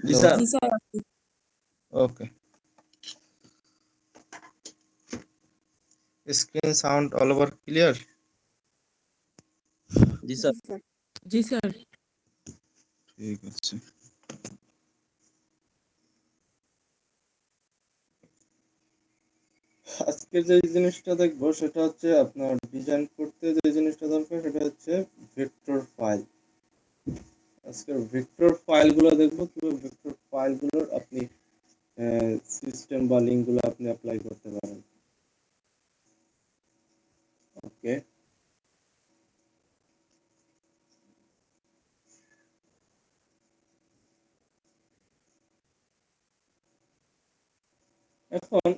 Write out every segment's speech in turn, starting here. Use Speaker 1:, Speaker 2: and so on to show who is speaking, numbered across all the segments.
Speaker 1: জি
Speaker 2: hello.
Speaker 1: Sir.
Speaker 3: জি sir.
Speaker 2: Okay. Screen sound all over clear?
Speaker 1: জি sir.
Speaker 3: জি sir.
Speaker 2: ঠিক আছে। আজকে যে জিনিসটা দেখবো সেটা হচ্ছে আপনার ডিজাইন করতে যে জিনিসটা দরকার সেটা হচ্ছে ভেক্টর ফাইল। আজকে ভেক্টর ফাইলগুলো দেখবো, কিভাবে ভেক্টর ফাইলগুলোর আপনি সিস্টেম বা লিঙ্কগুলো আপনি অ্যাপ্লাই করতে পারেন। ওকে। এখন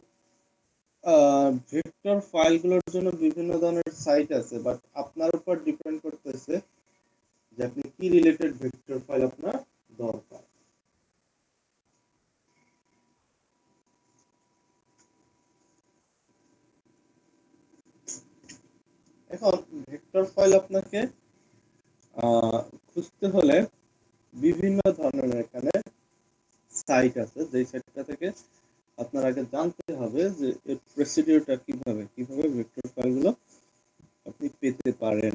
Speaker 2: ভেক্টর ফাইলগুলোর জন্য বিভিন্ন ধরনের সাইট আছে, বাট আপনার উপর ডিপেন্ড করতেছে যে আপনি কি রিলেটেড ভেক্টর ফাইল আপনার দরকার। এখন ভেক্টর ফাইল আপনাকে খুঁজতে হলে বিভিন্ন ধরনের এখানে সাইট আছে, যেই সাইটটা থেকে আপনার আগে জানতে হবে যে এর প্রসিডিউরটা কিভাবে ভেক্টর ফাইলগুলো আপনি পেতে পারেন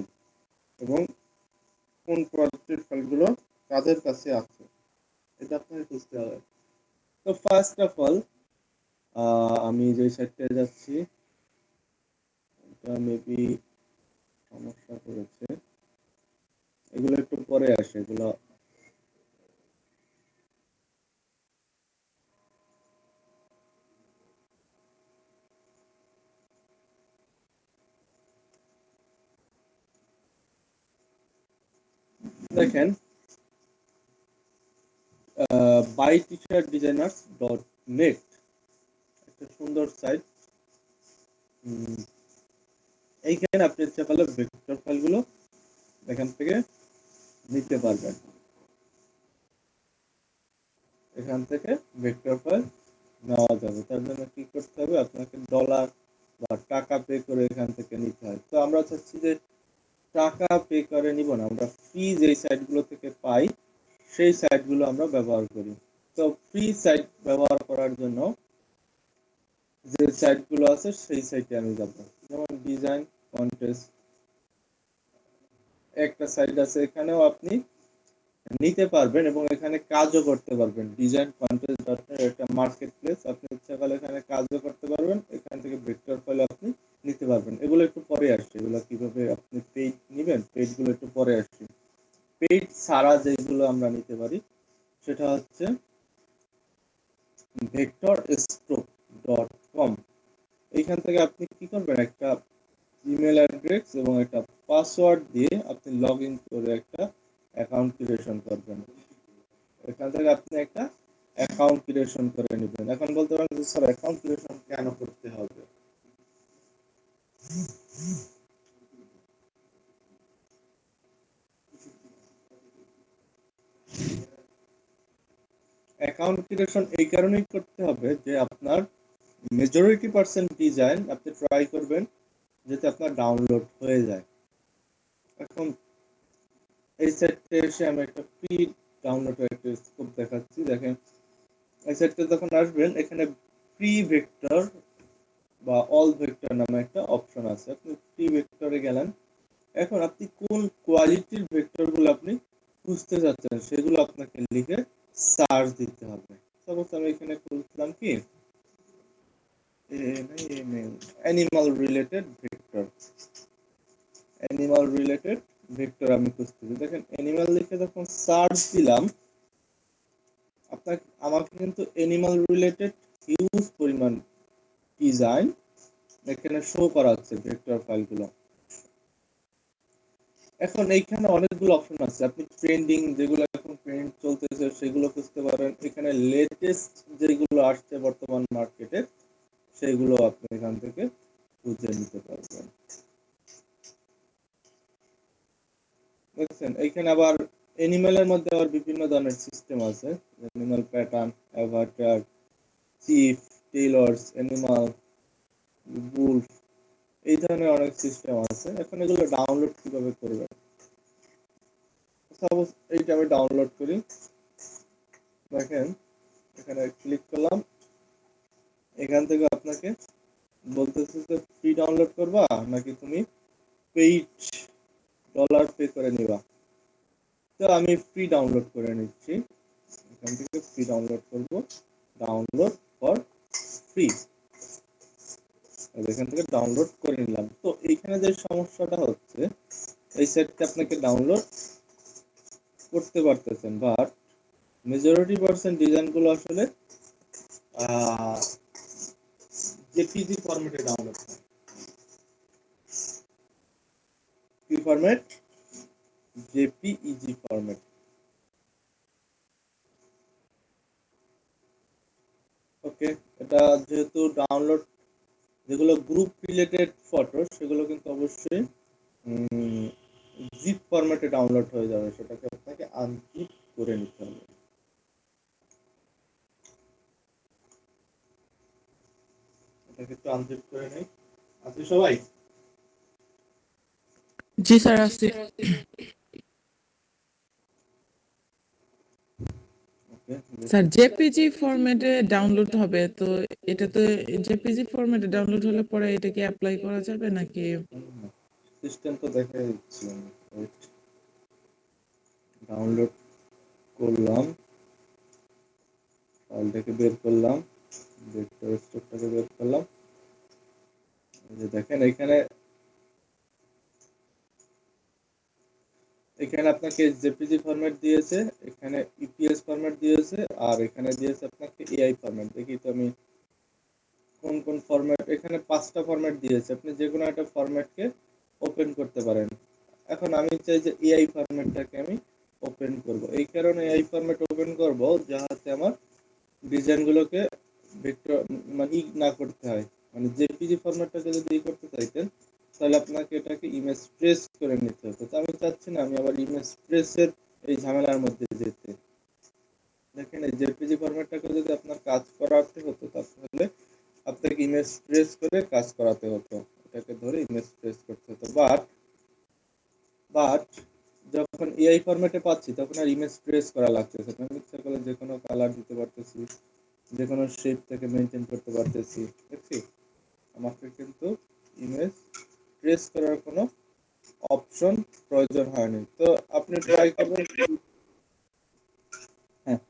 Speaker 2: এবং কোন প্রজেক্টের ফাইলগুলো কাদের কাছে আছে এটা আপনাকে বুঝতে হবে। তো ফার্স্ট অফ অল আমি যে সাইটটায় যাচ্ছি এটা মেবি সমস্যা করেছে, এগুলো একটু পরে আসে, এগুলো দেখেন byteacherdesigners.net একটা সুন্দর সাইট। এইখানে আপনি ইচ্ছা করলে ভেক্টর ফাইলগুলো এখান থেকে নিতে পারবেন। এখান থেকে ভেক্টর ফাইল নেওয়া যাবে। তার জন্য কি করতে হবে, আপনাকে ডলার বা টাকা পে করে এখান থেকে নিতে হয়। তো আমরা চাচ্ছি যে টাকা পে করে নিব না, আমরা ফ্রি যেই সাইটগুলো থেকে পাই সেই সাইটগুলো আমরা ব্যবহার করি। তো ফ্রি সাইট ব্যবহার করার জন্য যে সাইটগুলো আছে সেই সাইটে আমি যাব। যেমন ডিজাইন কন্টেস্ট একটা সাইট আছে, এখানেও আপনি নিতে পারবেন এবং এখানে কাজও করতে পারবেন। ডিজাইন কন্টেস্ট ডট একটা মার্কেট প্লেস, আপনি ইচ্ছা করলে এখানে কাজও করতে পারবেন, এখান থেকে ভেক্টর ফাইল আপনি নিতে পারবেন। এগুলো একটু পরে আসছে, এগুলো কিভাবে আপনি পেইড নেবেন পেইডগুলো একটু পরে আসছে। পেইড ছাড়া যেগুলো আমরা নিতে পারি সেটা হচ্ছে vectorstock.com। এইখান থেকে আপনি কি করবেন, একটা ইমেল অ্যাড্রেস এবং একটা পাসওয়ার্ড দিয়ে আপনি লগ ইন করে একটা অ্যাকাউন্ট ক্রিয়েশন করবেন। এখান থেকে আপনি একটা অ্যাকাউন্ট ক্রিয়েশন করে নেবেন। এখন বলতে পারেন যে স্যার অ্যাকাউন্ট ক্রিয়েশন কেন করতে হবে? অ্যাকাউন্ট ক্রিয়েশন এই কারণেই করতে হবে যে আপনার মেজরিটি পার্সেন্ট ডিজাইন আপনি ট্রাই করবেন যাতে আপনার ডাউনলোড হয়ে যায়। এখন এই সেটে এসে আমি একটা ফ্রি ডাউনলোড একটা স্কোপ দেখাচ্ছি। দেখেন এই সেটটা যখন আসবেন এখানে ফ্রি ভেক্টর বা অল ভেক্টর নামে একটা অপশন আছে, আপনি ফ্রি ভেক্টরে গেলেন। এখন আপনি কোন কোয়ালিটির ভেক্টরগুলো আপনি খুঁজতে যাচ্ছেন সেগুলো আপনাকে লিখে সার্চ দিতে হবে। সাপোজ আমি এখানে খুঁজলাম কি animal related vector, animal related vector আমি খুঁজতেছি। দেখেন অ্যানিমাল লিখে যখন সার্চ দিলাম আপনাকে আমাকে কিন্তু অ্যানিমাল রিলেটেড হিউজ পরিমাণ ডিজাইন এখানে শো করা হচ্ছে ভেক্টর ফাইলগুলো। এখন এইখানে অনেকগুলো অপশন আছে, আপনি ট্রেন্ডিং যেগুলো এখন ট্রেন্ড চলতেছে সেগুলো খুঁজতে পারেন। এখানে লেটেস্ট যেগুলো আসছে বর্তমান মার্কেটে সেগুলো আপনি এখান থেকে খুঁজে নিতে পারবেন। দেখছেন এইখানে আবার অ্যানিমেলের মধ্যে আবার বিভিন্ন ধরনের সিস্টেম আছে, animal pattern, avatar, chief, tailors, animal, বুলফ, এই ধরনের অনেক সিস্টেম আছে। এখন এগুলো ডাউনলোড কিভাবে করবেন, সাপোজ এইটা আমি ডাউনলোড করি। দেখেন এখানে ক্লিক করলাম, এখান থেকে আপনাকে বলতেছে যে ফ্রি ডাউনলোড করবা নাকি তুমি পেইড ডলার পে করে নিবা। তো আমি ফ্রি ডাউনলোড করে নিচ্ছি, এখান থেকে ফ্রি ডাউনলোড করব, ডাউনলোড ফর ফ্রি, এখান থেকে ডাউনলোড করে নিলাম। তো এইখানে যে সমস্যাটা হচ্ছে, এই সেটটা আপনাকে ডাউনলোড করতে পারতেছেন, বাট মেজরিটি পার্সেন্ট ডিজাইনগুলো আসলে জেপিজি ফরম্যাটে ডাউনলোড হয়। কি ফরম্যাট? JPEG format. ওকে, এটা যেহেতু ডাউনলোড, যেগুলো গ্রুপ রিলেটেড ফটো সেগুলো কিন্তু অবশ্যই জিপ ফরম্যাটে ডাউনলোড হয়ে যাবে, সেটাকে আপনাকে আনজিপ করে নিতে হবে। এটাকে একটু আনজিপ করে নেই। আছি সবাই?
Speaker 1: জি স্যার, আছে। স্যার জেপিজি ফরম্যাটে ডাউনলোড হবে, তো এটা তো জেপিজি ফরম্যাটে ডাউনলোড হলে পরে এটা কি অ্যাপ্লাই করা যাবে নাকি?
Speaker 2: সিস্টেম তো দেখে দিচ্ছি আমি। ডাউনলোড করলাম, ফাইলটাকে বের করলাম, ভেক্টর স্টকটাকে বের করলাম। এই যে দেখেন এখানে আপনাকে জেপিজি ফরম্যাট দিয়েছে, এখানে ইপিএস ফরম্যাট দিয়েছে, আর এখানে দিয়েছে আপনাকে এআই ফরম্যাট। দেখি তো আমি কোন কোন ফরম্যাট, এখানে 5টা ফরম্যাট দিয়েছে, আপনি যে কোনো একটা ফরম্যাটকে ওপেন করতে পারেন। এখন আমি চাই যে এআই ফরম্যাটটাকে আমি ওপেন করব, এই কারণে এআই ফরম্যাট ওপেন করব যাতে আমার ডিজাইনগুলোকে ভেক্টর মানে না করতে হয়। মানে জেপিজি ফরম্যাটটাকে যদি করতে চাইতেন তাহলে আপনাকে এটাকে ইমেজ ট্রেস করে নিতে হতো, তো আমি চাচ্ছি না আমি আবার ইমেজ ট্রেসের এই ঝামেলার মধ্যে যেতে। দেখেন এই জেপিজি ফরম্যাটটাকে যদি আপনার কাজ করাতে হতো তাহলে আপনাকে ইমেজ ট্রেস করে কাজ করাতে হতো, এটাকে ধরে ইমেজ ট্রেস করতে হতো। বাট যখন এআই ফরম্যাটে পাচ্ছি তখন আর ইমেজ ট্রেস করা লাগতেছে না, ইচ্ছা করলে যে কোনো কালার দিতে পারতেছি, যে কোনো শেপ থেকে মেনটেন করতে পারতেছি। দেখছি আমাকে কিন্তু ইমেজ ট্রেস করার কোনো অপশন প্রয়োজন হয়নি। তো আপনি ট্রাই করবেন, হ্যাঁ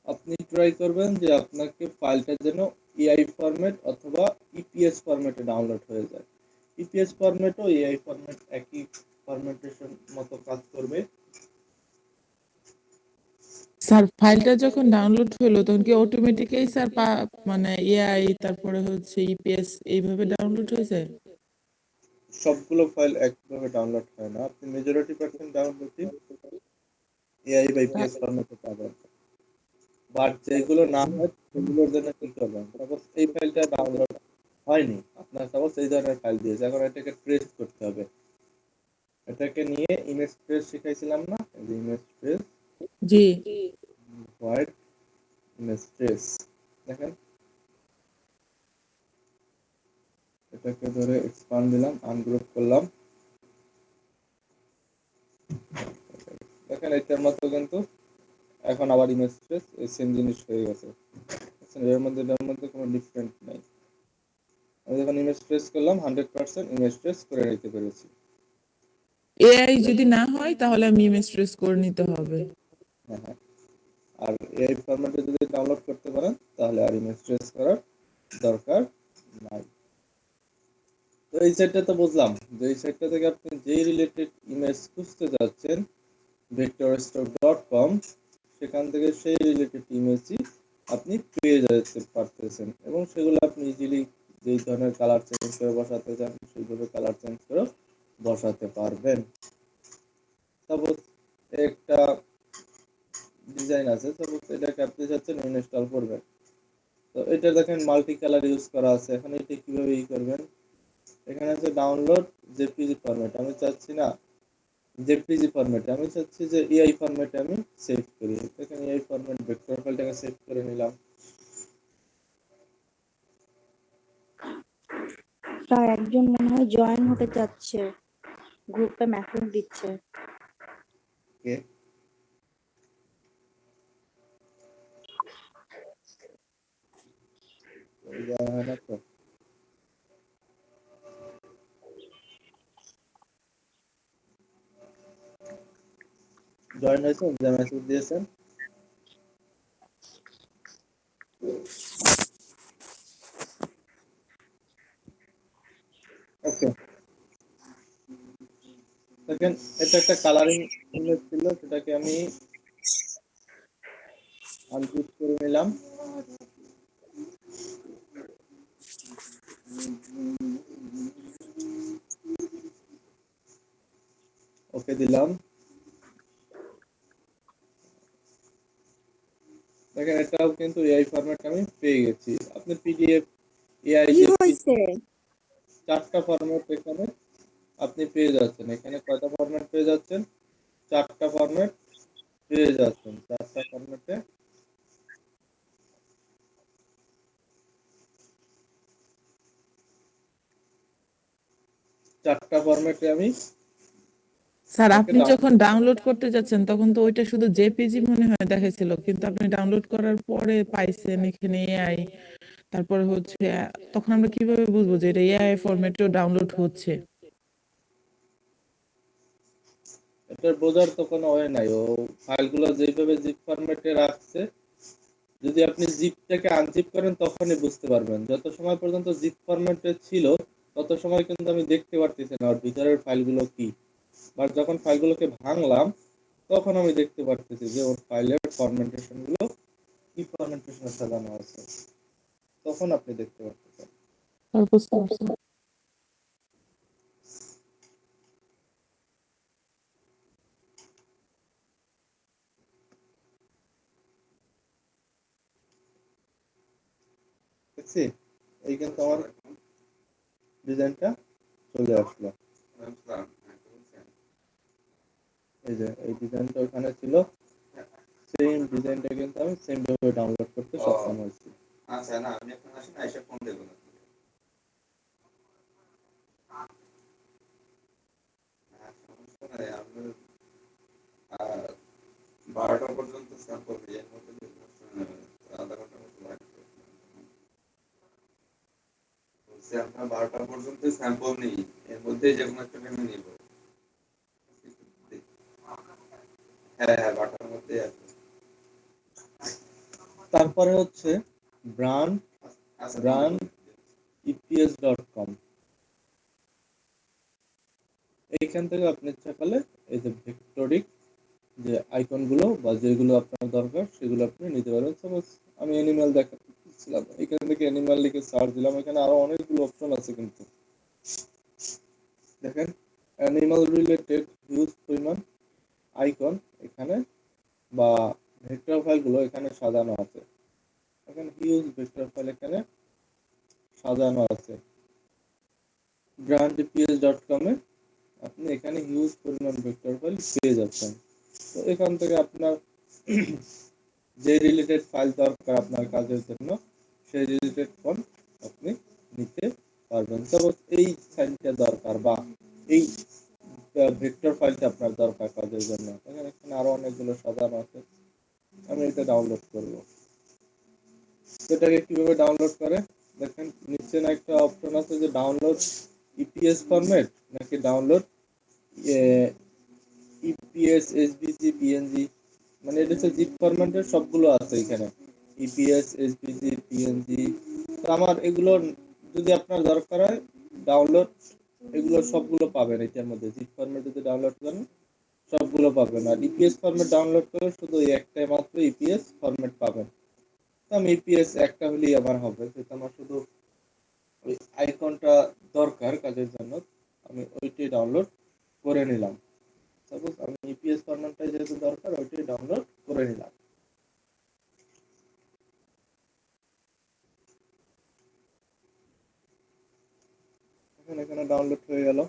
Speaker 2: আপনি ট্রাই করবেন যে আপনাকে ফাইলটা যেন এআই ফরম্যাট অথবা ইপিএস ফরম্যাটে ডাউনলোড হয়ে যায়। ইপিএস ফরম্যাটও এআই ফরম্যাট একই ফরম্যাটেশন মতো কাজ করবে।
Speaker 1: স্যার ফাইলটা যখন ডাউনলোড হলো তখন কি অটোমেটিক্যালি স্যার মানে এআই তারপরে হচ্ছে ইপিএস এইভাবে ডাউনলোড হয়ে যায়?
Speaker 2: সবগুলো ফাইল একভাবে ডাউনলোড হয় না, আপনি মেজরিটি পার্সেন্ট ডাউনলোডই এআই বা ইপিএস ফরম্যাটে পাবেন। বাট যেগুলো না হয় সেগুলোর জন্য কি করবেন, সাপোজ এই ফাইলটা ডাউনলোড হয়নি, আপনার সাপোজ এই ধরনের ফাইল দিয়েছে, এখন এটাকে ট্রেস করতে হবে। এটাকে নিয়ে ইমেজ ট্রেস শিখাইছিলাম না, এই ইমেজ ট্রেস
Speaker 1: জি।
Speaker 2: হোয়াইট ইমেজ ট্রেস, দেখেন এটাকে ধরে এক্সপান্ড দিলাম, আনগ্রুপ করলাম, দেখেন এটার মতো কিন্তু এখন আবার ইমেজ ট্রেস এই সেম জিনিস হয়ে গেছে, এর মধ্যে কোনো ডিফারেন্ট নাই। আমি যখন ইমেজ ট্রেস করলাম 100% ইমেজ ট্রেস করে নিতে পেরেছি।
Speaker 1: এআই যদি না হয় তাহলে আমি ইমেজ ট্রেস করে নিতে হবে।
Speaker 2: হ্যাঁ হ্যাঁ, আর এই ফরম্যাটে যদি ডাউনলোড করতে পারেন তাহলে আর ইমেজ ট্রেস করার দরকার নাই। তো এই সাইটটা তো বুঝলাম যে এই সাইটটা থেকে আপনি যেই রিলেটেড ইমেজ খুঁজতে যাচ্ছেন vectorstock.com, সেখান থেকে সেই রিলেটেড ইমেজই আপনি পেয়ে যেতে পারতেছেন, এবং সেগুলো আপনি ইজিলি যেই ধরনের কালার চেঞ্জ করে বসাতে চান সেইভাবে কালার চেঞ্জ করে বসাতে পারবেন। সাপোজ একটা ডিজাইন আছে, সাপোজ এটাকে আপনি চাচ্ছেন ইনস্টল করবেন, তো এটা দেখেন মাল্টি কালার ইউজ করা আছে, এখন এটা কিভাবে করবেন, এখানে আছে ডাউনলোড জেপিজি ফরম্যাট, আমি চাচ্ছি না জেপিজি ফরম্যাটে, আমি চাচ্ছি যে এআই ফরম্যাটে আমি সেভ করি, এখানে এআই ফরম্যাট ভেক্টর ফাইলটাকে সেভ করে নিলাম।
Speaker 3: স্যার একজন মনে হয় জয়েন হতে চাচ্ছে। গ্রুপে মেসেজ দিচ্ছে।
Speaker 2: কে? দেওয়া হয় না তো। জয়েন হয়েছেন, যে মেসেজ দিয়েছেন? ওকে, দেখেন এটা একটা কালারিং ইমেজ ছিল, সেটাকে আমি আনজিপ করে নিলাম। ওকে দিলাম। দেখেন এটাও কিন্তু এআই ফরম্যাট আমি পেয়ে গেছি। আপনি পিডিএফ, এআই
Speaker 3: কি
Speaker 2: যে
Speaker 3: হয়েছে?
Speaker 2: 4টা ফরম্যাট এখানে আপনি পেয়ে যাচ্ছেন। এখানে কয়টা ফরম্যাট পেয়ে যাচ্ছেন? 4টা ফরম্যাট পেয়ে যাচ্ছেন। 4টা ফরম্যাটে 4টা ফরম্যাটে আমি
Speaker 1: স্যার
Speaker 2: এটাকে
Speaker 1: আপনি যখন
Speaker 2: ডাউনলোড
Speaker 1: ডাউনলোড করতে যাচ্ছেন তখন তো ওইটা শুধু জেপিজি মনে হয় দেখাইছিল, কিন্তু আপনি ডাউনলোড করার পরে পাইছেন এখানে এআই, তারপরে হচ্ছে তখন আমরা কিভাবে বুঝবো যে এটা এআই ফরম্যাটেও ডাউনলোড হচ্ছে?
Speaker 2: এটার বোঝার তো কোনো ওয়ে নাই। ও ফাইলগুলো যেভাবে জিপ ফরম্যাটে রাখছে, যদি আপনি জিপটাকে আনজিপ করেন তখনই বুঝতে পারবেন। যত সময় পর্যন্ত জিপ ফরম্যাটে ছিল তত সময় কিন্তু আমি দেখতে পারতেছি না ওর ভিতরের ফাইলগুলো কি। বাট যখন ফাইলগুলোকে ভাঙলাম তখন আমি দেখতে পারতেছি যে ওর ফাইলের ফরম্যাটেশন গুলো কি ফরম্যাটেশনে সাজানো আছে, তখন আপনি দেখতে পারতেছেন।
Speaker 1: স্যার বুঝতে পারছি।
Speaker 2: দেখছি এই কিন্তু আমার ডিজাইনটা চলে আসলো। এই যে এই ডিজাইনটা ওখানে ছিল, সেম ডিজাইনটা কিন্তু আমি সেম ভাবে ডাউনলোড করতে সক্ষম হয়েছি।
Speaker 4: আচ্ছা, না আপনি এখন আসেন, এসে ফোন দেবেন। সমস্যা নাই, আপনার 12টা পর্যন্ত স্যাম্পল দিয়ে এর মধ্যে আধা ঘন্টার মতো লাগবে। বলছি আপনার 12টা পর্যন্ত স্যাম্পল নেই, এর মধ্যে যে কোনো একটা আমি নিব। হ্যাঁ হ্যাঁ, 12টার মধ্যে আছে।
Speaker 2: তারপরে হচ্ছে brand.eps.com, এইখান থেকে আপনি ইচ্ছা করলে এই যে ভেক্টরিক যে আইকন গুলো বা যেগুলো আপনার দরকার সেগুলো আপনি নিতে পারেন। সাপোজ আমি অ্যানিমাল দেখাচ্ছিলাম, এখান থেকে অ্যানিমাল লিখে সার্চ দিলাম। এখানে আরো অনেকগুলো অপশন আছে কিন্তু দেখেন, অ্যানিমাল রিলেটেড হিউজ পরিমাণ আইকন এখানে বা ভেক্টর ফাইলগুলো এখানে সাজানো আছে। এখানে হিউজ ভেক্টর ফাইল এখানে সাজানো আছে। brand.eps.com এ আপনি এখানে হিউজ পরিমাণ ভেক্টর ফাইল পেয়ে যাচ্ছেন। তো এখান থেকে আপনার যে রিলেটেড ফাইল দরকার আপনার কাজের জন্য সেই রিলেটেড ফাইল আপনি নিতে পারবেন। সাপোজ এই ফাইলটা দরকার বা এই ভেক্টর ফাইলটা আপনার দরকার কাজের জন্য, এখানে আরো অনেকগুলো সাজানো আছে। আমি এটা ডাউনলোড করব। এটাকে কিভাবে ডাউনলোড করে দেখেন, নিচে না একটা অপশন আছে যে ডাউনলোড ইপিএস ফরম্যাট নাকি ডাউনলোড ইপিএস এসভিজি পিএনজি, মানে এটা হচ্ছে জিপ ফরম্যাটের সবগুলো আছে এখানে, ইপিএস এসভিজি পিএনজি। তো আমার এগুলো যদি আপনার দরকার হয় ডাউনলোড, এগুলো সবগুলো পাবেন এটার মধ্যে। জিপ ফরম্যাট যদি ডাউনলোড করেন সবগুলো পাবেন, আর ইপিএস ফরম্যাট ডাউনলোড করে শুধু এই একটাই মাত্র ইপিএস ফরম্যাট পাবেন। তো আমি ইপিএস একটা হলেই আমার হবে, যেহেতু আমার শুধু ওই আইকনটা দরকার কাজের জন্য, আমি ওইটাই ডাউনলোড করে নিলাম। সাপোজ আমি ইপিএস ফরম্যাটটা যেহেতু দরকার ওইটাই ডাউনলোড করে নিলাম। এখানে ডাউনলোড হয়ে গেল,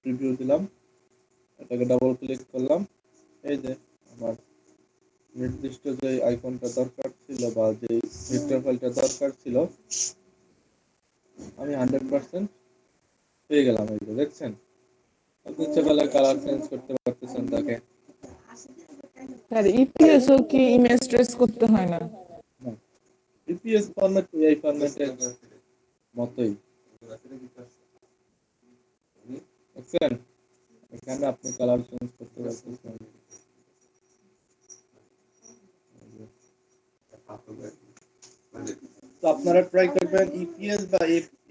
Speaker 2: প্রিভিউ দিলাম, এটাকে ডাবল ক্লিক করলাম। এই যে আমার নির্দিষ্ট যে আইকনটা দরকার ছিল বা যে ভেক্টর ফাইলটা দরকার ছিল আমি 100% পেয়ে গেলাম। এই যে দেখছেন আপনি ইচ্ছা করলে কালার চেঞ্জ করতে পারতেছেন তাকে।
Speaker 1: আর ইপিএসও কি ইমেজ ট্রেস করতে হয় না?
Speaker 2: ইপিএস ফরম্যাট এআই ফরম্যাটের মতোই, বুঝছেন? এখানে আপনি কালার চেঞ্জ করতে পারতেছেন। তো আপনারা ট্রাই করবেন ইপিএস বা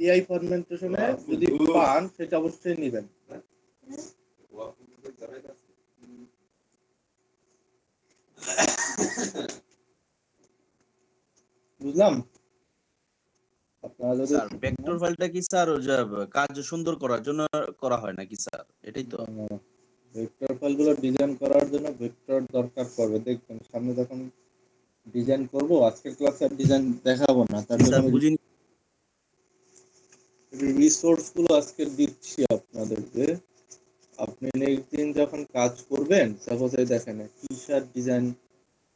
Speaker 2: এআই ফরম্যাটেশনে যদি পান সেটা অবশ্যই নেবেন। বুঝলাম? আপনারা যদি
Speaker 3: স্যার ভেক্টর ফাইলটা কি স্যার ওই যে কাজ সুন্দর করার জন্য করা হয় নাকি স্যার? এটাই তো।
Speaker 2: ভেক্টর ফাইলগুলো ডিজাইন করার জন্য ভেক্টর দরকার পড়বে। দেখবেন সামনে যখন ডিজাইন করব, আজকের ক্লাসে ডিজাইন দেখাবো না, তার জন্য
Speaker 3: স্যার
Speaker 2: আমি
Speaker 3: বুঝিনি।
Speaker 2: রিসোর্স গুলো আজকে দিচ্ছি আপনাদেরকে। আপনি নেক্সট দিন যখন কাজ করবেন, সাপোজ এই দেখেন টি শার্ট ডিজাইন,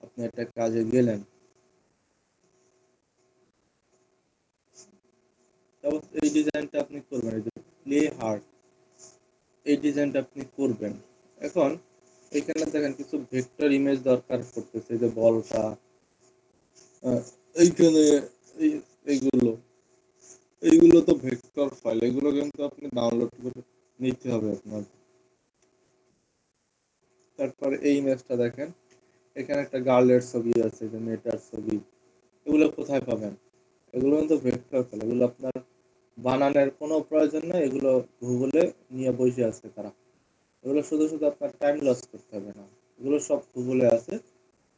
Speaker 2: আপনি একটা কাজে গেলেন, সাপোজ এই ডিজাইনটা আপনি করবেন, এই যে প্লে হার্ট, এই ডিজাইনটা আপনি করবেন। এখন এখানে দেখেন কিছু ভেক্টর ইমেজ দরকার পড়তেছে, যে বলটা এইখানে এইগুলো এইগুলো তো ভেক্টর ফাইল, এগুলো কিন্তু আপনি ডাউনলোড করে নিতে হবে আপনার। তারপর এই ইমেজটা দেখেন, এখানে একটা গার্লের ছবি আছে, যে মেয়েটার ছবি, এগুলো কোথায় পাবেন? এগুলো কিন্তু ভেক্টর ফাইল, এগুলো আপনার বানানোর কোনো প্রয়োজন নেই, এগুলো গুগলে নিয়ে বসে আছে তারা। এগুলো শুধু শুধু আপনার টাইম লস করতে হবে না, এগুলো সব গুগলে আছে,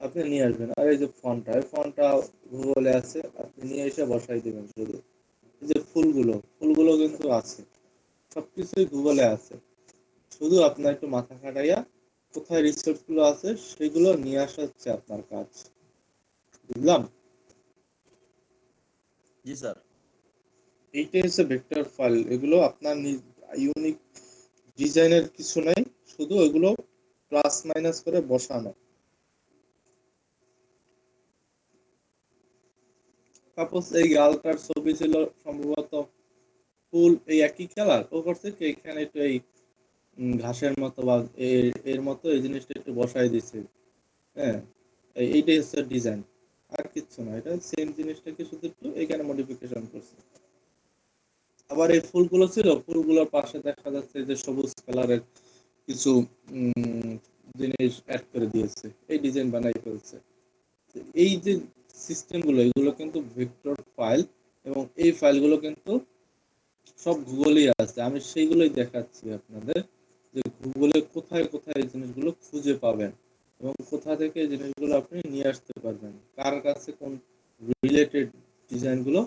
Speaker 2: আপনি নিয়ে আসবেন। আর এই যে ফন্টটা, এই ফন্টটা গুগলে আছে, আপনি নিয়ে এসে বসাই দিবেন। শুধু এই যে ফুলগুলো কিন্তু আছে, সবকিছুই গুগলে আছে, শুধু আপনার একটু মাথা খাটাইয়া কোথায় রিসোর্স গুলো আছে সেগুলো নিয়ে আসা হচ্ছে আপনার কাজ। বুঝলাম?
Speaker 3: জি স্যার।
Speaker 2: এইটাই হচ্ছে ভেক্টর ফাইল। এগুলো আপনার ইউনিক ডিজাইনের কিছু নাই, শুধু এগুলো প্লাস মাইনাস করে বসানো। সাপোজ এই গালটার ছবি ছিল সম্ভবত ফুল, এই একই কালার, ও করছে কি এখানে একটু এই ঘাসের মতো বা এর মতো এই জিনিসটা একটু বসাই দিছে। হ্যাঁ, এইটাই হচ্ছে ডিজাইন, আর কিচ্ছু না। এটা সেম জিনিসটাকে শুধু একটু এখানে মডিফিকেশন করছে। আবার এই ফুলগুলো ছিল, ফুলগুলোর পাশে দেখা যাচ্ছে যে সবুজ কালারের কিছু জিনিস অ্যাড করে দিয়েছে, এই ডিজাইন বানাই ফেলছে। এই যে সিস্টেম গুলো, এগুলো কিন্তু ভেক্টর ফাইল, এবং এই ফাইলগুলো কিন্তু সব গুগলেই আছে। আমি সেইগুলোই দেখাচ্ছি আপনাদের, যে গুগলে কোথায় কোথায় এই জিনিসগুলো খুঁজে পাবেন এবং কোথা থেকে এই জিনিসগুলো আপনি নিয়ে আসতে পারবেন, কার কাছে কোন রিলেটেড ডিজাইনগুলো,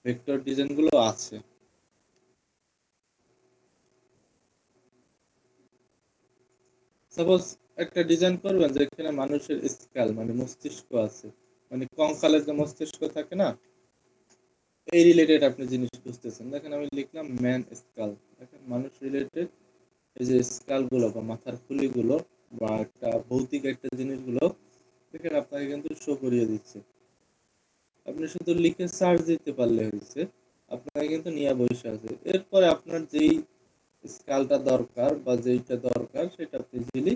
Speaker 2: ভেক্টর ডিজাইনগুলো আছে। সাপোজ একটা ডিজাইন করবেন যেখানে মানুষের স্কাল মানে মস্তিষ্ক আছে, মানে কঙ্কালের যে মস্তিষ্ক থাকে না, এই রিলেটেড আপনি জিনিস খুঁজতেছেন। দেখেন আমি লিখলাম ম্যান স্কাল, দেখেন মানুষ রিলেটেড এই যে স্কাল গুলো বা মাথার খুলি গুলো বা একটা ভৌতিক একটা জিনিসগুলো, দেখেন আপনাকে কিন্তু শো করিয়ে দিচ্ছে। আপনি শুধু লিখে সার্চ দিতে পারলে হয়েছে, আপনাকে কিন্তু নিয়ে বসে আছে। এরপরে আপনার যেই স্কালটা দরকার বা যেইটা দরকার সেটা আপনি ইজিলি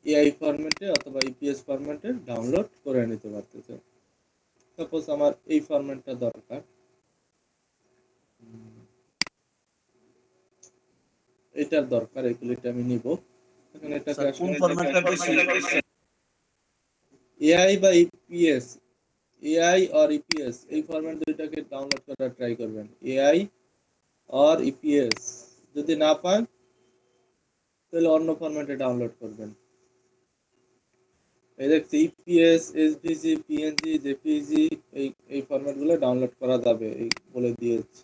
Speaker 2: এআই ফরম্যাটে অথবা ইপিএস ফরম্যাটে ডাউনলোড করে নিতে পারতেছেন। সাপোজ আমার এই ফরম্যাটটা দরকার, এটার দরকার, এগুলিটা আমি নিব। এখন এটাকে
Speaker 3: স্যার কোন
Speaker 2: আসলে
Speaker 3: ফরম্যাটটা বেশি?
Speaker 2: এআই বা ইপিএস, এআই আর ইপিএস, এই ফরম্যাট দুইটাকে ডাউনলোড করার ট্রাই করবেন। এআই আর ইপিএস যদি না পান, তাহলে অন্য ফরম্যাটে ডাউনলোড করবেন। এই দেখছি ইপিএস, এসভিজি, পিএনজি, জেপিজি, এই ফরম্যাট গুলো ডাউনলোড করা যাবে, এই বলে দিয়েছি।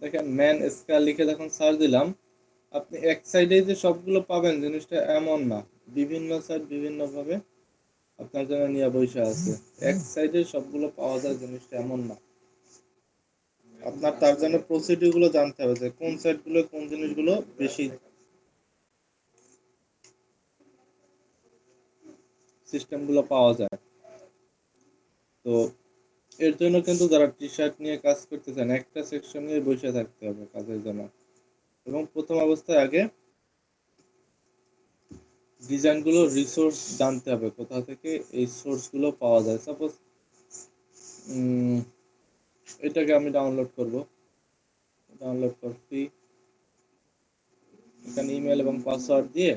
Speaker 2: দেখেন ম্যান স্কেল লিখে যখন সার্চ দিলাম, আপনি এক সাইডে যে সবগুলো পাবেন জিনিসটা এমন না, বিভিন্ন সাইড বিভিন্ন ভাবে আপনার জন্য নিয়ে বসে আছে। এক সাইডে সবগুলো পাওয়া যায় জিনিসটা এমন না, আপনার তার জন্য প্রসিডিউর গুলো জানতে হবে, যে কোন সাইট গুলো কোন জিনিসগুলো বেশি সিস্টেমগুলো পাওয়া যায়। তো এর জন্য কিন্তু যারা টি শার্ট নিয়ে কাজ করতে চান একটা সেকশন নিয়ে বসে থাকতে হবে কাজের জন্য, এবং প্রথম অবস্থায় আগে ডিজাইনগুলো রিসোর্স জানতে হবে কোথা থেকে এই সোর্সগুলো পাওয়া যায়। সাপোজ এটাকে আমি ডাউনলোড করব, ডাউনলোড করছি, এখানে ইমেল এবং পাসওয়ার্ড দিয়ে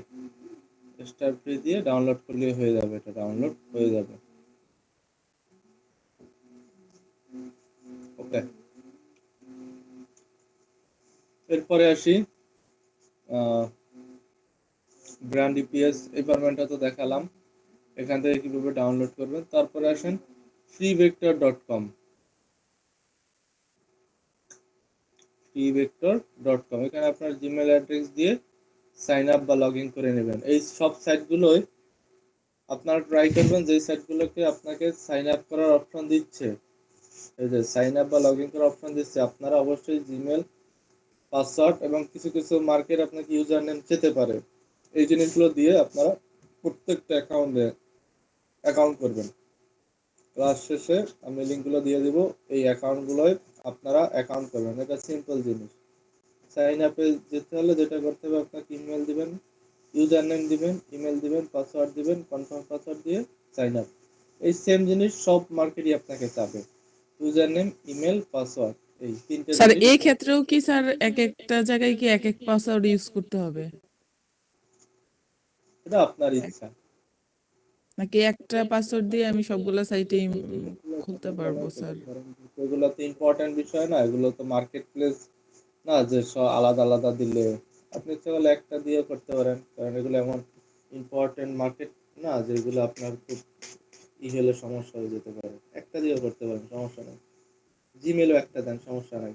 Speaker 2: স্টার ফ্রি দিয়ে ডাউনলোড করলে হয়ে যাবে, এটা ডাউনলোড হয়ে যাবে। ওকে, এরপরে আসি ব্র্যান্ড ইপিএস। এই ফরম্যাটটা তো দেখালাম, এখান থেকে কিভাবে ডাউনলোড করবেন। তারপরে আসেন freevector.com, freevector.com, এখানে আপনার জিমেল অ্যাড্রেস দিয়ে সাইন আপ বা লগ ইন করে নেবেন। এই সব সাইটগুলোই আপনারা ট্রাই করবেন যে সাইটগুলোকে আপনাকে সাইন আপ করার অপশন দিচ্ছে, এই যে সাইন আপ বা লগ ইন করার অপশন দিচ্ছে, আপনারা অবশ্যই জিমেল পাসওয়ার্ড এবং কিছু কিছু মার্কেট আপনাকে ইউজার নেম যেতে পারে, এই জিনিসগুলো দিয়ে আপনারা প্রত্যেকটা অ্যাকাউন্ট করবেন। ক্লাস শেষে আমি লিঙ্কগুলো দিয়ে দিব, এই অ্যাকাউন্টগুলোয় আপনারা অ্যাকাউন্ট করবেন। এটা সিম্পল জিনিস। সাইন আপে যেতে হলে যেটা করতে হবে, আপনাকে ইমেল দিবেন, ইউজার নেম দিবেন, ইমেল দিবেন, পাসওয়ার্ড দিবেন, কনফার্ম পাসওয়ার্ড দিয়ে সাইন আপ। এই সেম জিনিস সব মার্কেটই আপনাকে চাবে, ইউজার নেম, ইমেল, পাসওয়ার্ড, এই তিনটে
Speaker 1: স্যার
Speaker 2: জিনিস।
Speaker 1: এই ক্ষেত্রেও কি স্যার এক একটা জায়গায় কি এক এক পাসওয়ার্ড ইউজ করতে হবে,
Speaker 2: এটা আপনার ইচ্ছা।
Speaker 1: নাকি একটা পাসওয়ার্ড দিয়ে আমি সবগুলা সাইটেই খুলতে পারবো স্যার?
Speaker 2: এগুলো তো ইম্পর্টেন্ট বিষয় না, এগুলো তো মার্কেট প্লেস না যে সব আলাদা আলাদা দিলে। আপনি ইচ্ছা করলে একটা দিয়ে করতে পারেন, কারণ এগুলো এমন ইম্পর্টেন্ট মার্কেট না যেগুলো আপনার খুব হলে সমস্যা হয়ে যেতে পারে। একটা দিয়ে করতে পারেন, সমস্যা নেই। জিমেলও একটা দেন, সমস্যা নাই,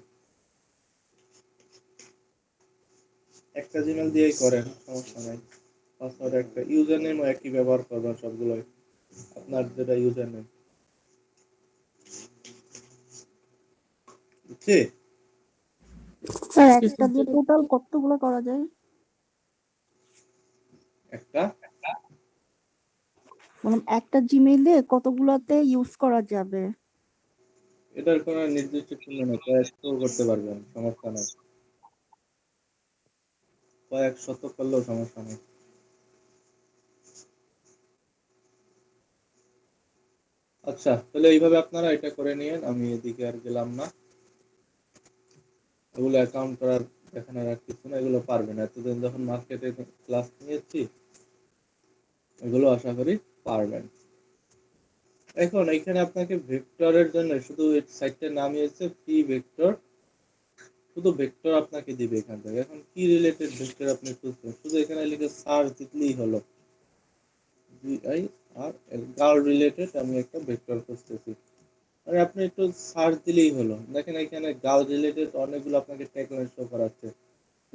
Speaker 2: একটা জিমেল দিয়েই করেন, সমস্যা নাই। পাসওয়ার্ড একটা, ইউজার নেমও একই ব্যবহার করবেন সবগুলোই, আপনার যেটা ইউজার নেম। বুঝছি?
Speaker 5: স্যার
Speaker 1: Okay,
Speaker 5: একটা দিয়ে টোটাল কতগুলো করা যায়?
Speaker 2: একটা
Speaker 5: মানে একটা জিমেইলে কতগুলোতে ইউজ করা যাবে?
Speaker 2: এটার কোনো নির্দিষ্ট সীমা নেই, কয়েকশো করতে পারবেন, সমস্যা নেই, কয়েক শত করলেও সমস্যা নেই। আচ্ছা, তাহলে এইভাবে আপনারা এটা করে নিয়েন, আমি এদিকে আর গেলাম না। এগুলো অ্যাকাউন্ট করার এখানে আর কিছু না, এগুলো পারবেন। এতদিন যখন মার্কেটে ক্লাস নিয়েছি, এগুলো আশা করি পারবেন। এখন এখানে আপনাকে ভেক্টরের জন্য শুধু সাইটটার নামই হচ্ছে ফ্রি ভেক্টর, শুধু ভেক্টর আপনাকে দিবে এখান থেকে। এখন কি রিলেটেড ভেক্টর আপনি খুঁজছেন, শুধু এখানে লিখে সার্চ দিলেই হলো, গার্ল রিলেটেড আমি একটা ভেক্টর খুঁজতেছি, মানে আপনি একটু সার্চ দিলেই হলো। দেখেন এখানে গার্ল রিলেটেড অনেকগুলো আপনাকে ট্যাগলাইন শো করাচ্ছে,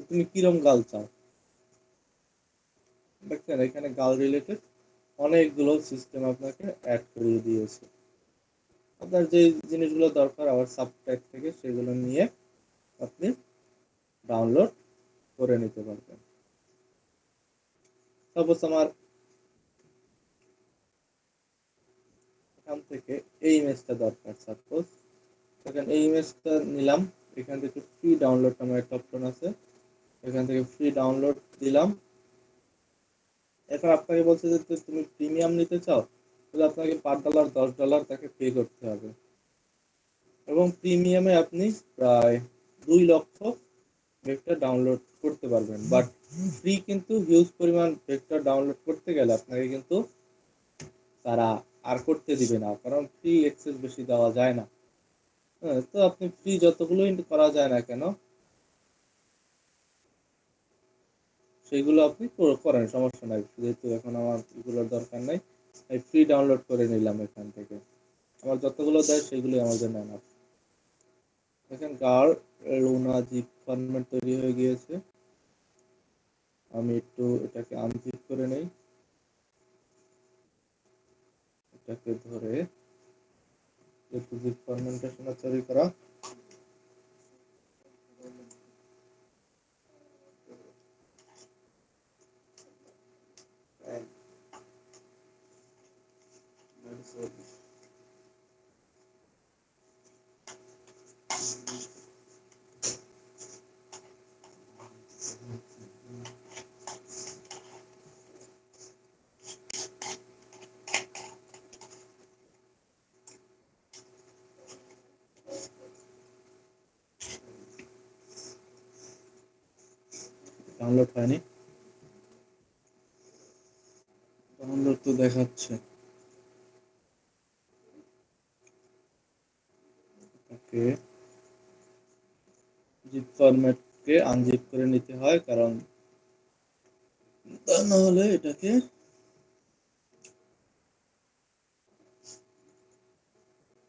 Speaker 2: তুমি কিরম গার্ল চাও। দেখছেন এখানে গার্ল রিলেটেড অনেকগুলো সিস্টেম আপনাকে অ্যাড করিয়ে দিয়েছে। আপনার যে জিনিসগুলো দরকার আবার সাবট্যাগ থেকে সেগুলো নিয়ে আপনি ডাউনলোড করে নিতে পারবেন। সাপোজ আমার এখান থেকে এই ইমেজটা দরকার, সাপোজ এখানে এই ইমেজটা নিলাম, এখান থেকে ফ্রি ডাউনলোড নামে একটা অপশন আছে, এখান থেকে ফ্রি ডাউনলোড দিলাম। এখন আপনাকে বলছে যে তুমি প্রিমিয়াম নিতে চাও, তাহলে আপনাকে $5 $10 তাকে পে করতে হবে, এবং প্রিমিয়ামে আপনি প্রায় 2 লক্ষ ভেক্টর ডাউনলোড করতে পারবেন। বাট ফ্রি কিন্তু হিউজ পরিমাণ ভেক্টর ডাউনলোড করতে গেলে আপনাকে কিন্তু তারা আর করতে দিবে না, কারণ ফ্রি অ্যাক্সেস বেশি দেওয়া যায় না। হ্যাঁ, তো আপনি ফ্রি যতগুলোই করা যায় না কেন সেগুলো আপনি করেন, সমস্যা নাই। যেহেতু এখন আমার এগুলোর দরকার নাই, আমি ফ্রি ডাউনলোড করে নিলাম এখান থেকে, আমার যতগুলো দেয় সেগুলি আমার জন্য এনাফ। দেখেন গার লুনা জিপ ফরম্যাট তৈরি হয়ে গিয়েছে, আমি একটু এটাকে আনজিপ করে নেই, এটাকে ধরে একটু জিপ ফরম্যাটেশন তৈরি করা। ডাউনলোড হয়নি, ডাউনলোড তো দেখাচ্ছে। ওকে, জিপ ফরম্যাটকে আনজিপ করে নিতে হয়, কারণ তা না হলে এটাকে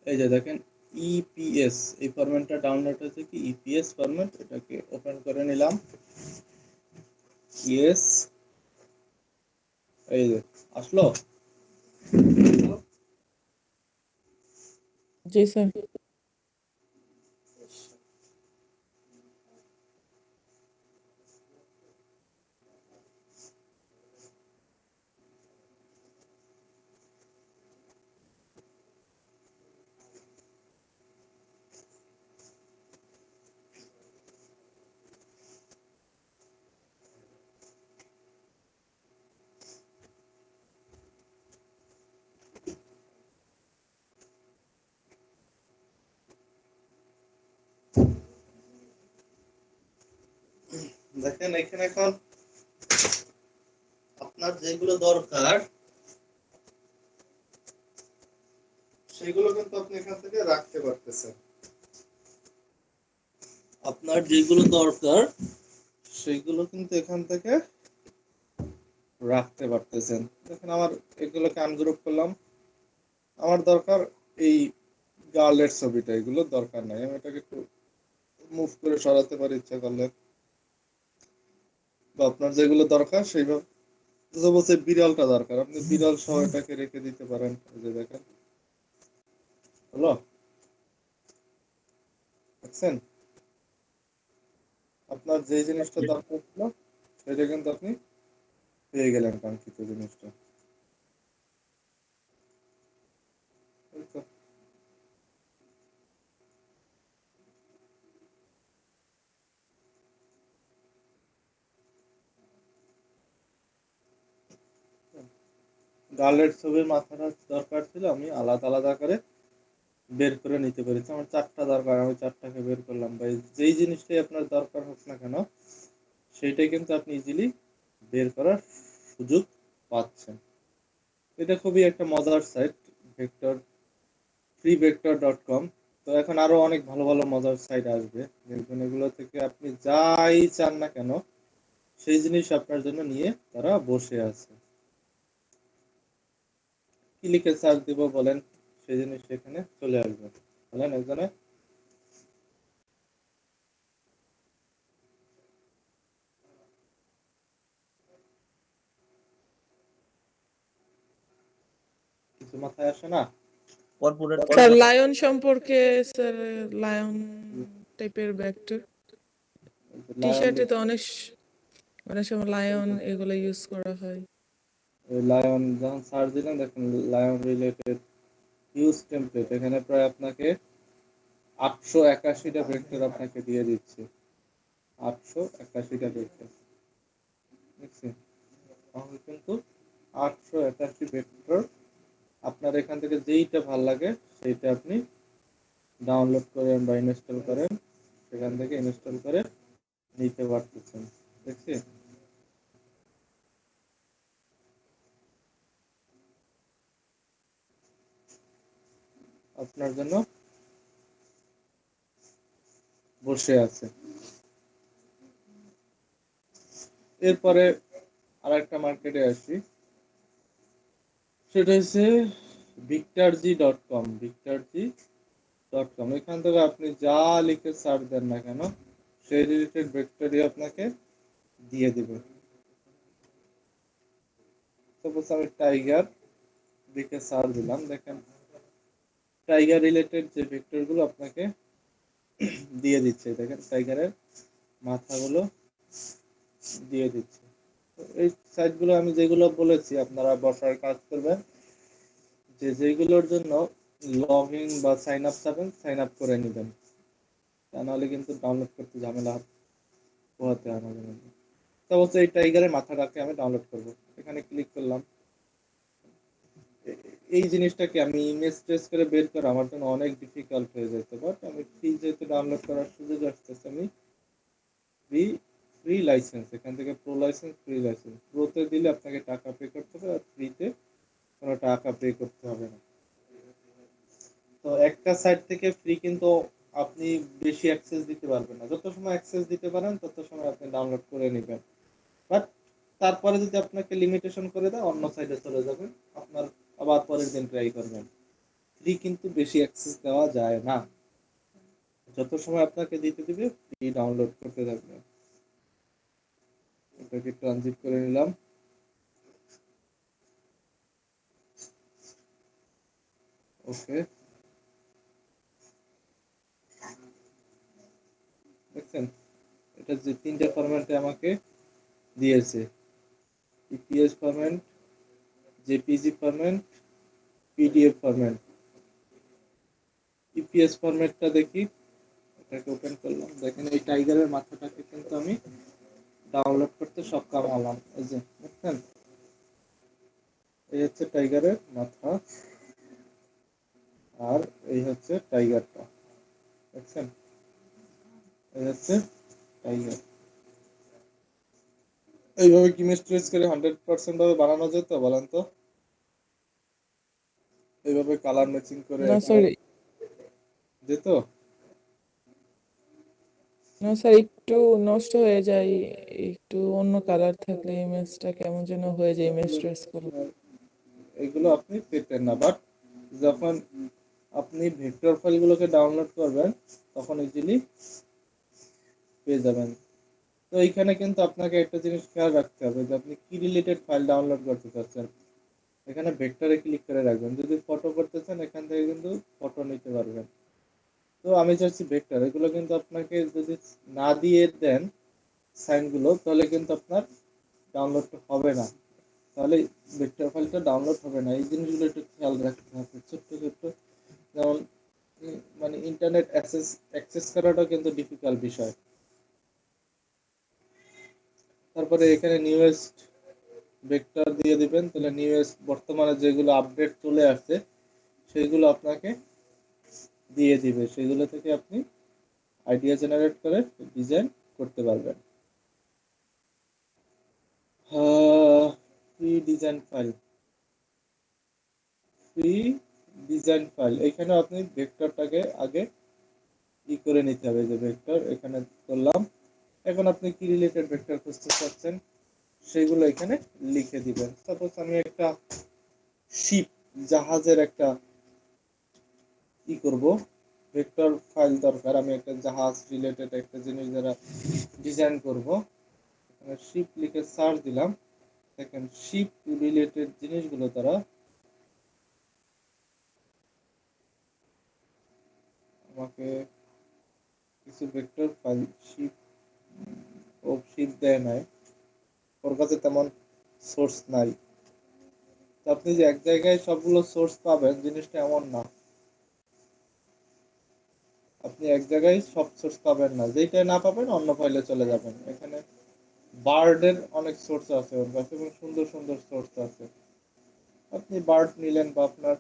Speaker 2: এই যে দেখেন ইপিএস, এই ফরম্যাটটা ডাউনলোড হয়েছে কি ইপিএস ফরম্যাট, এটাকে ওপেন করে নিলাম। ইয়েস, এই যে আসলো।
Speaker 1: জি স্যার।
Speaker 2: দেখেন এখানে এখন আপনার যেগুলো দরকার সেগুলো কিন্তু আপনি এখান থেকে রাখতে পারতেছেন। আপনার যেগুলো দরকার সেগুলো কিন্তু এখান থেকে রাখতে পারতেছেন। দেখেন আমার এগুলোকে আনগ্রুপ করলাম, আমার দরকার এই গার্লের ছবিটা, এগুলো দরকার নাই, আমি এটাকে একটু মুভ করে সরাতে পারি ইচ্ছা করলে। বা আপনার যেগুলো দরকার সেইভাবে, বলছে বিড়ালটা দরকার, আপনি বিড়াল সহ এটাকে রেখে দিতে পারেন। এই যে দেখেন, হলো, দেখছেন আপনার যে জিনিসটা দরকার ছিল সেটা কিন্তু আপনি পেয়ে গেলেন, কাঙ্ক্ষিত জিনিসটা। এই তো। গার্লের ছবির মাথাটা দরকার ছিল, আমি আলাদা আলাদা করে বের করে নিতে পেরেছি। আমার চারটা দরকার, আমি চারটাকে বের করলাম। বা যেই জিনিসটাই আপনার দরকার হোক না কেন সেইটাই কিন্তু আপনি ইজিলি বের করার সুযোগ পাচ্ছেন। এটা খুবই একটা মজার সাইট, ভেক্টর freevector.com। তো এখন আরো অনেক ভালো ভালো মজার সাইট আসবে, দেখবেন এগুলো থেকে আপনি যাই চান না কেন সেই জিনিস আপনার জন্য নিয়ে তারা বসে আছে। কি লিখে সার্চ দিব বলেন, সেই জিনিস এখানে চলে আসবে। বলেন একজনে। কিছু মাথায় আসে না?
Speaker 3: কর্পোরেট
Speaker 1: স্যার লায়ন সম্পর্কে, স্যার লায়ন টাইপের ভেক্টর টি শার্টে তো অনেক সময় লায়ন এগুলো ইউজ করা হয়।
Speaker 2: লায়ন যখন সার্চ দিলেন দেখেন লায়ন রিলেটেড ইউজ টেমপ্লেট, এখানে প্রায় আপনাকে 881টা ভেক্টর আপনাকে দিয়ে দিচ্ছে। 881টা ভেক্টর দেখছি, তাহলে কিন্তু 881 ভেক্টর আপনার এখান থেকে যেইটা ভাল লাগে সেইটা আপনি ডাউনলোড করেন বা ইনস্টল করেন, সেখান থেকে ইনস্টল করে নিতে পারতেছেন। দেখছি আপনার জন্য বসে আছে। এরপরে আরেকটা মার্কেটে আসি, সেটা হচ্ছে victorg.com। victorg.com, এখান থেকে আপনি যা লিখে সার্চ দেন না কেন সেই রিলেটেড ভেক্টরই আপনাকে দিয়ে দিবে। সাপোজ আমি টাইগার লিখে সার্চ দিলাম, দেখেন টাইগার রিলেটেড যে ভেক্টর গুলো আপনাকে দিয়ে দিচ্ছে, দেখেন টাইগারের মাথাগুলো দিয়ে দিচ্ছে। তো এই সাইটগুলো আমি যেগুলো বলেছি আপনারা বসার কাজ করবেন, যে যেগুলোর জন্য লগ ইন বা সাইন আপ চাবেন সাইন আপ করে নেবেন, তা নাহলে কিন্তু ডাউনলোড করতে ঝামেলা পোহাতে হয় মাঝে মাঝে। তো অবশ্যই এই টাইগারের মাথাটাকে আমি ডাউনলোড করব, এখানে ক্লিক করলাম। এই জিনিসটাকে আমি ইমেজ ট্রেস করে বের করা আমার জন্য অনেক ডিফিকাল্ট হয়ে যেত, বাট আমি ফ্রি যেহেতু ডাউনলোড করার সুযোগ আসতেছে, আমি ফ্রি ফ্রি লাইসেন্স, এখান থেকে প্রো লাইসেন্স, ফ্রি লাইসেন্স, প্রোতে দিলে আপনাকে টাকা পে করতে হবে, আর ফ্রিতে কোনো টাকা পে করতে হবে না। তো একটা সাইট থেকে ফ্রি কিন্তু আপনি বেশি অ্যাক্সেস দিতে পারবেন না, যত সময় অ্যাক্সেস দিতে পারেন তত সময় আপনি ডাউনলোড করে নেবেন, বাট তারপরে যদি আপনাকে লিমিটেশন করে দেয় অন্য সাইডে চলে যাবেন, আপনার আবার পরের দিন ট্রাই করবেন। ফ্রি কিন্তু বেশি অ্যাক্সেস দেওয়া যায় না, যত সময় আপনাকে দিতে দিবে ফ্রি ডাউনলোড করতে থাকবেন। এটাকে ট্রানজিট করে নিলাম। ওকে, দেখছেন এটা যে তিনটা ফরম্যাটে আমাকে দিয়েছে, EPS format, JPG format, PDF format. EPS ফরম্যাটটা দেখি, এটাকে ওপেন করলাম, দেখেন এই টাইগারের মাথাটাকে কিন্তু আমি ডাউনলোড করতে সক্ষম হলাম। এই যে দেখছেন, এই হচ্ছে টাইগারের মাথা, আর এই হচ্ছে টাইগারটা, দেখছেন এই হচ্ছে টাইগার। এইভাবে কি ইমেজ ট্রেস করে 100% ভাবে বানানো যেত বলেন তো? এইভাবে কালার ম্যাচিং করে
Speaker 1: না
Speaker 2: আপনার
Speaker 1: স্যার,
Speaker 2: যেত?
Speaker 1: না স্যার, একটু নষ্ট হয়ে যায়, একটু অন্য কালার থাকলে ইমেজটা কেমন যেন হয়ে যায় ইমেজ ট্রেস করলে।
Speaker 2: এগুলো আপনি পেতেন না, বাট যখন আপনি ভেক্টর ফাইলগুলোকে ডাউনলোড করবেন তখন ইজিলি পেয়ে যাবেন। তো এইখানে কিন্তু আপনাকে একটা জিনিস খেয়াল রাখতে হবে যে আপনি কি রিলেটেড ফাইল ডাউনলোড করতে চাচ্ছেন। এখানে ভেক্টরে ক্লিক করে রাখবেন, যদি ফটো করতে চান এখান থেকে কিন্তু ফটো নিতে পারবেন। তো আমি চাচ্ছি ভেক্টর, এগুলো কিন্তু আপনাকে যদি না দিয়ে দেন সাইনগুলো তাহলে কিন্তু আপনার ডাউনলোড হবে না, তাহলে ভেক্টর ফাইলটা ডাউনলোড হবে না। এই জিনিসগুলো একটু খেয়াল রাখতে হবে, ছোট্ট ছোট্ট, যেমন মানে ইন্টারনেট অ্যাক্সেস করাটা কিন্তু ডিফিকাল্ট বিষয়। তারপরে এখানে নিউয়েস্ট ভেক্টর দিয়ে দিবেন, তাহলে নিউয়েস্ট বর্তমানে যেগুলো আপডেট চলে আসছে সেগুলো আপনাকে দিয়ে দিবে, সেগুলো থেকে আপনি আইডিয়া জেনারেট করে ডিজাইন করতে পারবেন। Free design file, free design file, এখানে আপনি ভেক্টরটাকে আগে ই করে নিতে হবে, যে ভেক্টর এখানে করলাম। এখন আপনি কি রিলেটেড ভেক্টর খুঁজতে চাচ্ছেন সেগুলো এখানে লিখে দিবেন। সাপোজ আমি একটা শিপ, জাহাজের একটা কি করব, ভেক্টর ফাইল দরকার, আমি একটা জাহাজ রিলেটেড একটা জিনিস দ্বারা ডিজাইন করব। এখানে শিপ লিখে সার্চ দিলাম, দেখেন শিপ রিলেটেড জিনিসগুলো দ্বারা আমাকে কিছু ভেক্টর ফাইল শিপ ও শিপ দেয় নাই, ওর কাছে তেমন সোর্স নাই। তো আপনি যে এক জায়গায় সবগুলো সোর্স পাবেন জিনিসটা এমন না, আপনি এক জায়গায় সব সোর্স পাবেন না, যেটা না পাবেন অন্য ফাইলে চলে যাবেন। এখানে বার্ডের অনেক সোর্স আছে ওর কাছে, এবং সুন্দর সুন্দর সোর্স আছে। আপনি বার্ড নিলেন বা আপনার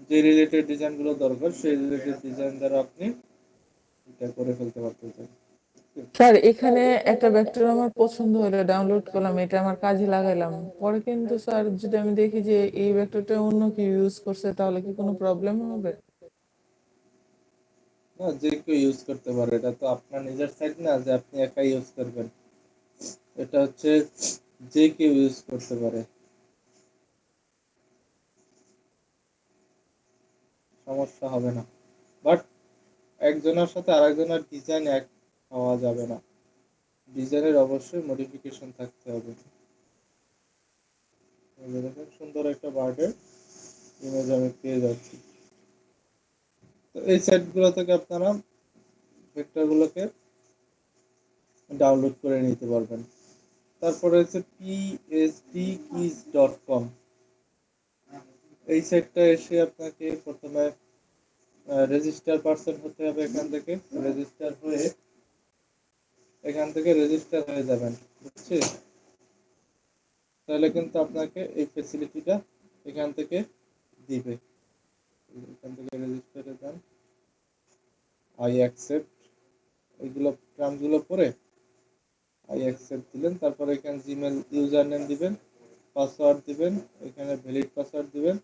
Speaker 2: যে রিলেটেড ডিজাইন গুলো দরকার সেই রিলেটেড ডিজাইন দ্বারা আপনি এটা করে ফেলতে পারতেছেন।
Speaker 1: স্যার, এখানে একটা ভেক্টর আমার পছন্দ হলো, ডাউনলোড করলাম, এটা আমার কাজে লাগাইলাম, পরে কিন্তু স্যার যদি আমি দেখি যে এই ভেক্টরটা অন্য কেউ ইউজ করছে তাহলে কি কোনো প্রবলেম হবে?
Speaker 2: না, যে কেউ ইউজ করতে পারে, এটা তো আপনার নিজের সাইট না যে আপনি একাই ইউজ করবেন, এটা হচ্ছে যে কেউ ইউজ করতে পারে, সমস্যা হবে না। বাট একজনের সাথে আরেকজনের ডিজাইন এক হওয়া যাবে না, ডিজাইনের অবশ্যই মডিফিকেশন থাকতে হবে। এই যে দেখেন সুন্দর একটা বার্ডের ইমেজ আমি পেয়ে যাচ্ছি। তো এই সাইট গুলো থেকে আপনারা ভেক্টর গুলোকে ডাউনলোড করে নিতে পারবেন। তারপরে হচ্ছে psdkeys.com, এই সাইটটা এসে আপনাকে প্রথমে রেজিস্টার পারসন হতে হবে। এখান থেকে রেজিস্টার হয়ে যাবেন, বুঝছিস? তাহলে কিন্তু আপনাকে এই ফেসিলিটিটা এখান থেকে দিবে। এখান থেকে রেজিস্টারে যান, আই অ্যাকসেপ্ট, এইগুলো টার্মগুলো পরে আই অ্যাকসেপ্ট দিলেন। তারপরে এখানে জিমেল ইউজার নেম দিবেন, পাসওয়ার্ড দিবেন, এখানে ভ্যালিড পাসওয়ার্ড দিবেন।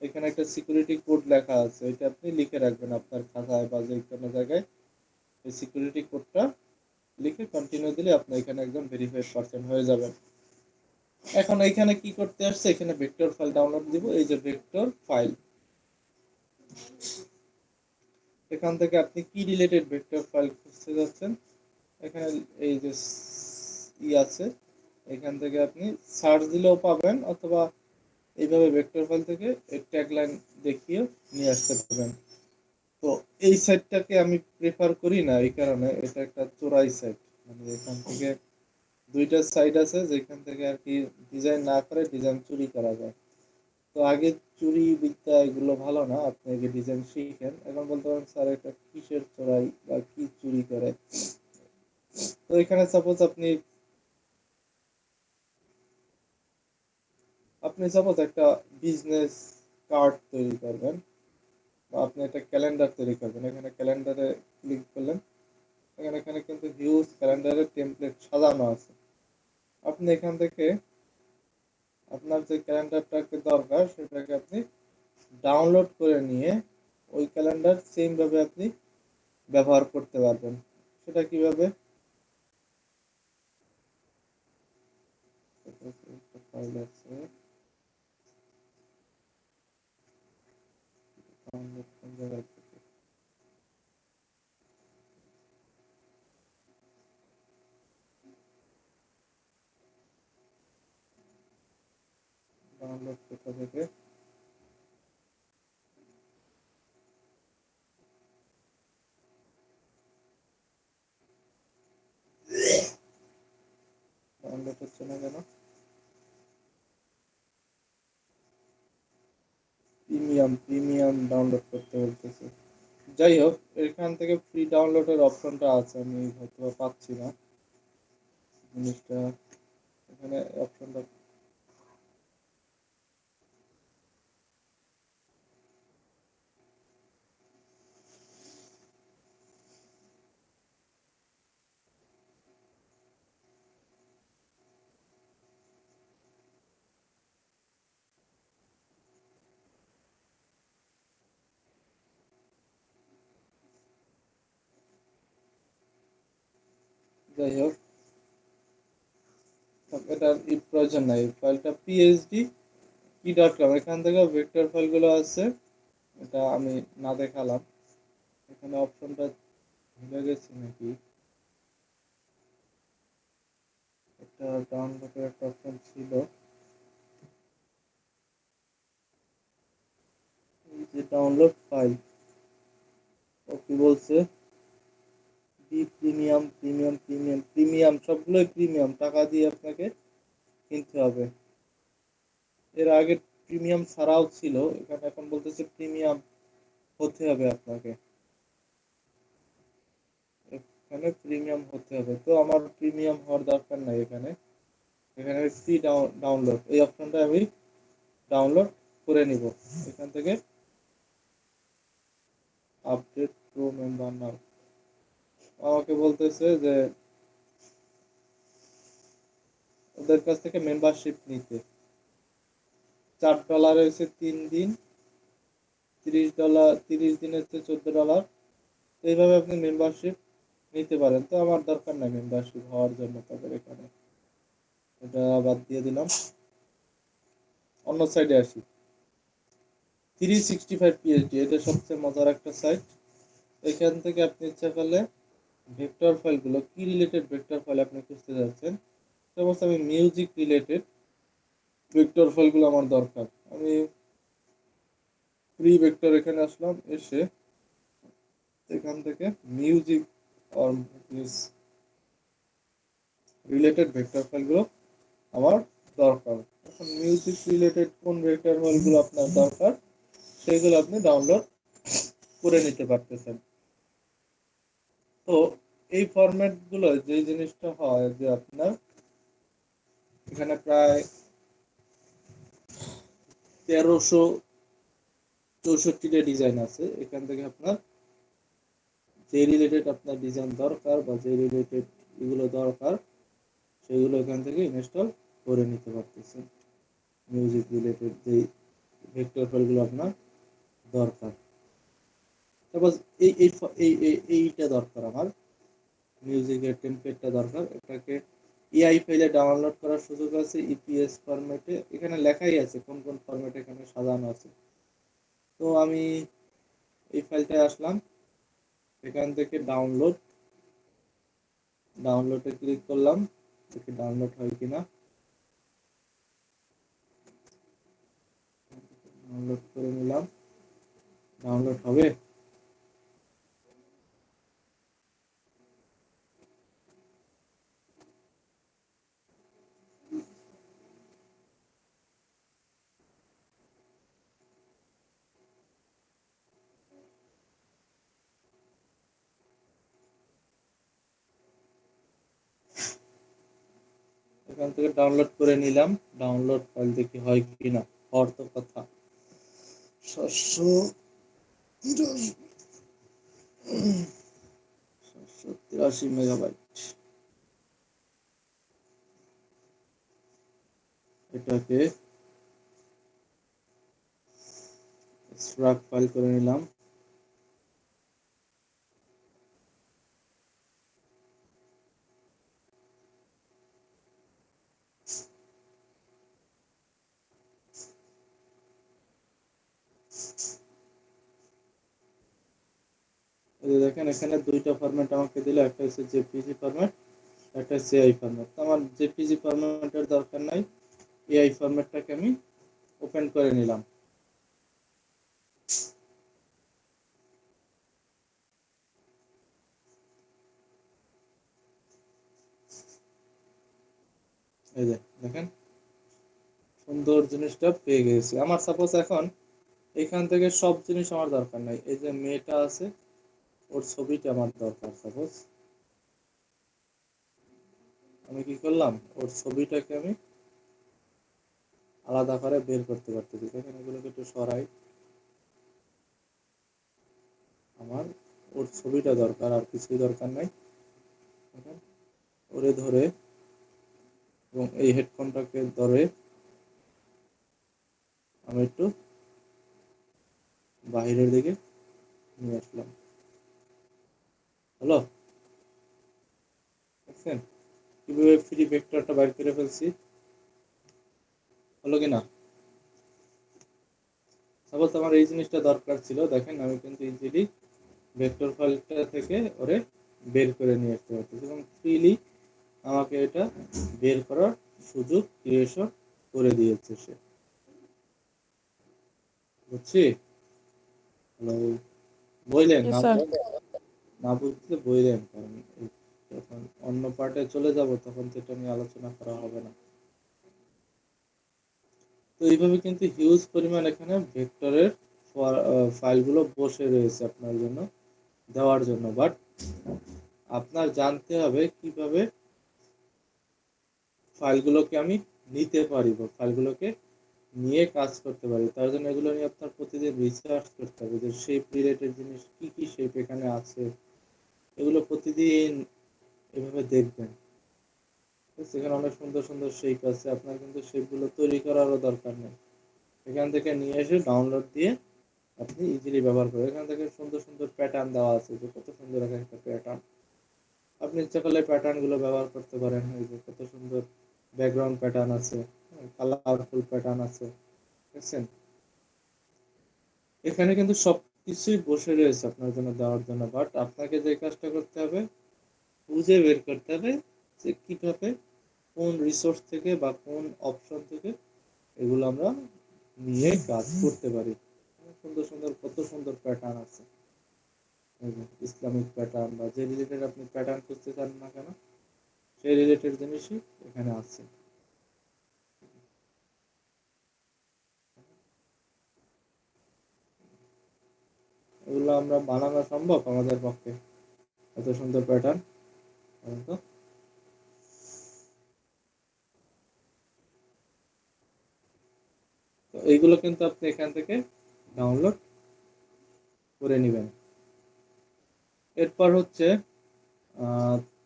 Speaker 2: এখানে একটা সিকিউরিটি কোড লেখা আছে, এটা আপনি লিখে রাখবেন আপনার খাতায় বা যে কোনো জায়গায়। এই সিকিউরিটি কোডটা লিখে কন্টিনিউ দিলে আপনি এখানে একদম ভেরিফাইড পারসন হয়ে যাবেন। এখন এখানে কি করতে আসছে, এখানে ভেক্টর ফাইল ডাউনলোড দিব। এই যে ভেক্টর ফাইল, এখান থেকে আপনি কি রিলেটেড ভেক্টর ফাইল খুঁজতে যাচ্ছেন, এখানে এই যে আছে, এখান থেকে আপনি সার্চ দিলেও পাবেন, অথবা এইভাবে ভেক্টর ফাইল থেকে ট্যাগলাইন দেখিয়ে নিয়ে আসতে পারবেন। তো এই সাইটটাকে আমি প্রেফার করি না, এই কারণে এটা একটা চোরাই সাইট। মানে এখান থেকে দুইটা সাইট আছে যেখান থেকে আর কি ডিজাইন না করে ডিজাইন চুরি করা যায়। তো আগে চুরি বিদ্যা এগুলো ভালো না, আপনি আগে ডিজাইন শিখেন। এখন বলতে পারেন স্যার এটা কিসের চোরাই বা কি চুরি করে। তো এখানে সাপোজ আপনি সাপোজ একটা বিজনেস কার্ড তৈরি করবেন বা আপনি একটা ক্যালেন্ডার তৈরি করবেন। এখানে ক্যালেন্ডারে ক্লিক করলেন, এখানে কিন্তু হিউজ ক্যালেন্ডারের টেমপ্লেট সাজানো আছে। আপনি এখান থেকে আপনার যে ক্যালেন্ডারটাকে দরকার সেটাকে আপনি ডাউনলোড করে নিয়ে ওই ক্যালেন্ডার সেম ভাবে আপনি ব্যবহার করতে পারবেন। সেটা কিভাবে, ফাইল আছে, ডাউনলোড কোন জায়গা থেকে, ডাউনলোড কোথা থেকে, ডাউনলোড হচ্ছে না কেন, প্রিমিয়াম ডাউনলোড করতে বলতেছে। যাই হোক, এখান থেকে ফ্রি ডাউনলোডের অপশনটা আছে, আমি হয়তো পাচ্ছি না জিনিসটা। এখানে অপশনটা, যাই হোক এটার প্রয়োজন নাই। ফাইলটা phd.com, এখান থেকে ভেক্টর ফাইলগুলো আছে, এটা আমি না দেখালাম। এখানে অপশনটা ভুলে গেছি নাকি, একটা ডাউনলোডের একটা অপশন ছিল, এই যে ডাউনলোড ফাইল, ও কি বলছে, প্রিমিয়াম প্রিমিয়াম প্রিমিয়াম প্রিমিয়াম, সবগুলোই প্রিমিয়াম, টাকা দিয়ে আপনাকে কিনতে হবে। এর আগে প্রিমিয়াম ছাড়াও ছিল, এখানে এখন বলতেছে প্রিমিয়াম হতে হবে আপনাকে, এখানে প্রিমিয়াম হতে হবে। তো আমার প্রিমিয়াম হওয়ার দরকার নাই। এখানে এখানে ফ্রি ডাউনলোড, এই অপশনটা আমি ডাউনলোড করে নিব। এখান থেকে আপডেট প্রো মেম্বার নাও, আমাকে বলতেছে যে ওদের কাছ থেকে মেম্বারশিপ নিতে $4 হয়েছে 3 দিন, $30, 30 দিন হচ্ছে $14। এইভাবে আপনি মেম্বারশিপ নিতে পারেন। তো আমার দরকার নাই মেম্বারশিপ হওয়ার জন্য তাদের এখানে, এটা বাদ দিয়ে দিলাম। অন্য সাইডে আসি, 365 PhD, এটা সবচেয়ে মজার একটা সাইট। এখান থেকে আপনি ইচ্ছা করলে ভেক্টর ফাইলগুলো, কি রিলেটেড ভেক্টর ফাইল আপনি খুঁজতে যাচ্ছেন, সাপোজ আমি মিউজিক রিলেটেড ভেক্টর ফাইলগুলো আমার দরকার, আমি ফ্রি ভেক্টর এখানে আসলাম, এসে এখান থেকে মিউজিক অর রিলেটেড ভেক্টর ফাইলগুলো আমার দরকার। এখন মিউজিক রিলেটেড কোন ভেক্টর ফাইলগুলো আপনার দরকার সেগুলো আপনি ডাউনলোড করে নিতে পারতেছেন। তো এই ফরম্যাট গুলো যে জিনিসটা হয় যে আপনার এখানে প্রায় 1364টা ডিজাইন আছে। এখান থেকে আপনার যে রিলেটেড আপনার ডিজাইন দরকার বা যে রিলেটেড এগুলো দরকার সেগুলো এখান থেকে ইনস্টল করে নিতে পারতেছেন। মিউজিক রিলেটেড যে ভেক্টর ফাইলগুলো আপনার দরকার, তারপর এই এই এই এই- এইটা দরকার আমার, মিউজিকের টেমপ্লেটটা দরকার। এটাকে এআই ফাইলে ডাউনলোড করার সুযোগ আছে, ইপিএস ফরম্যাটে। এখানে লেখাই আছে কোন কোন ফরম্যাটে এখানে সাজানো আছে। তো আমি এই ফাইলটায় আসলাম, এখান থেকে ডাউনলোডে ক্লিক করলাম, দেখি ডাউনলোড হয় কিনা। ডাউনলোড করে নিলাম, ডাউনলোড হবে। এখান থেকে ডাউনলোড করে নিলাম, ডাউনলোড ফাইল দেখি হয় কিনা। হওয়ার তো কথা। 783 মেগাবাইট। এটাকে এক্সট্রাক্ট ফাইল করে নিলাম। এই যে দেখেন এখানে দুইটা ফরম্যাট আমাকে দিল, একটা হচ্ছে জেপিজি ফরম্যাট, একটা হচ্ছে এআই ফরম্যাট। আমার জেপিজি ফরম্যাটের দরকার নাই, এআই ফরম্যাটটাকে আমি ওপেন করে নিলাম। এই যে দেখেন সুন্দর জিনিসটা পেয়ে গেছি। আমার সাপোজ এখন এখান থেকে সব জিনিস আমার দরকার নাই, এই যে মেয়েটা আছে ওর ছবিটা আমার দরকার। সাপোজ আমি কি করলাম, ওর ছবিটাকে আমি আলাদা করে বের করতে পারতেছি। দেখেন এগুলোকে একটু সরাই, আমার ওর ছবিটা দরকার, আর কিছুই দরকার নাই। দেখেন ওরে ধরে এবং এই হেডফোনটাকে ধরে আমি একটু বাহিরের দিকে নিয়ে আসলাম। হলো, দেখছেন কিভাবে ফ্রি ভেক্টরটা বাইর করে ফেলছি, হলো কিনা। সাপোজ আমার এই জিনিসটা দরকার ছিল, দেখেন আমি কিন্তু ইজিলি ভেক্টর ফাইলটা থেকে ওরে বের করে নিয়ে আসতে পারতেছি এবং ফ্রিলি আমাকে এটা বের করার সুযোগ ক্রিয়েশন করে দিয়েছে সে। বুঝছি? হ্যালো, বললেন
Speaker 1: Yes,
Speaker 2: না?
Speaker 1: sir.
Speaker 2: না বুঝতে বললেন, কারণ যখন অন্য পার্টে চলে যাব তখন তো এটা নিয়ে আলোচনা করা হবে না। তো এইভাবে কিন্তু হিউজ পরিমাণ এখানে ভেক্টরের ফাইলগুলো বসে রয়েছে আপনার জন্য দেওয়ার জন্য, বাট আপনার জানতে হবে কিভাবে ফাইলগুলোকে আমি নিতে পারি বা ফাইলগুলোকে নিয়ে কাজ করতে পারি। তার জন্য এগুলো নিয়ে আপনার প্রতিদিন রিসার্চ করতে হবে যে শেপ রিলেটেড জিনিস কি কি শেপ এখানে আছে, এগুলো প্রতিদিন এভাবে দেখবেন। সেখানে অনেক সুন্দর সুন্দর শেপ আছে, আপনার কিন্তু শেপগুলো তৈরি করারও দরকার নেই। এখান থেকে নিয়ে এসে ডাউনলোড দিয়ে আপনি ইজিলি ব্যবহার করেন। এখান থেকে সুন্দর সুন্দর প্যাটার্ন দেওয়া আছে, যে কত সুন্দর একটা প্যাটার্ন। আপনি ইচ্ছা করলে প্যাটার্ন গুলো ব্যবহার করতে পারেন। এই যে কত সুন্দর ব্যাকগ্রাউন্ড প্যাটার্ন আছে, কালারফুল প্যাটার্ন আছে, দেখছেন। এখানে কিন্তু সবকিছুই বসে রয়েছে আপনার জন্য দেওয়ার জন্য, বাট আপনাকে যে কাজটা করতে হবে খুঁজে বের করতে হবে যে কিভাবে কোন রিসোর্স থেকে বা কোন অপশন থেকে এগুলো আমরা নিয়ে কাজ করতে পারি। সুন্দর সুন্দর কত সুন্দর প্যাটার্ন আছে, এই যে ইসলামিক প্যাটার্ন বা যে রিলেটেড আপনি প্যাটার্ন খুঁজতে চান না কেন সেই রিলেটেড জিনিসই এখানে আছে। এগুলো আমরা বানানো সম্ভব আমাদের পক্ষে? এত সুন্দর প্যাটার্ন তো তো এইগুলো কিন্তু আপনি এখান থেকে ডাউনলোড করে নেবেন। এরপর হচ্ছে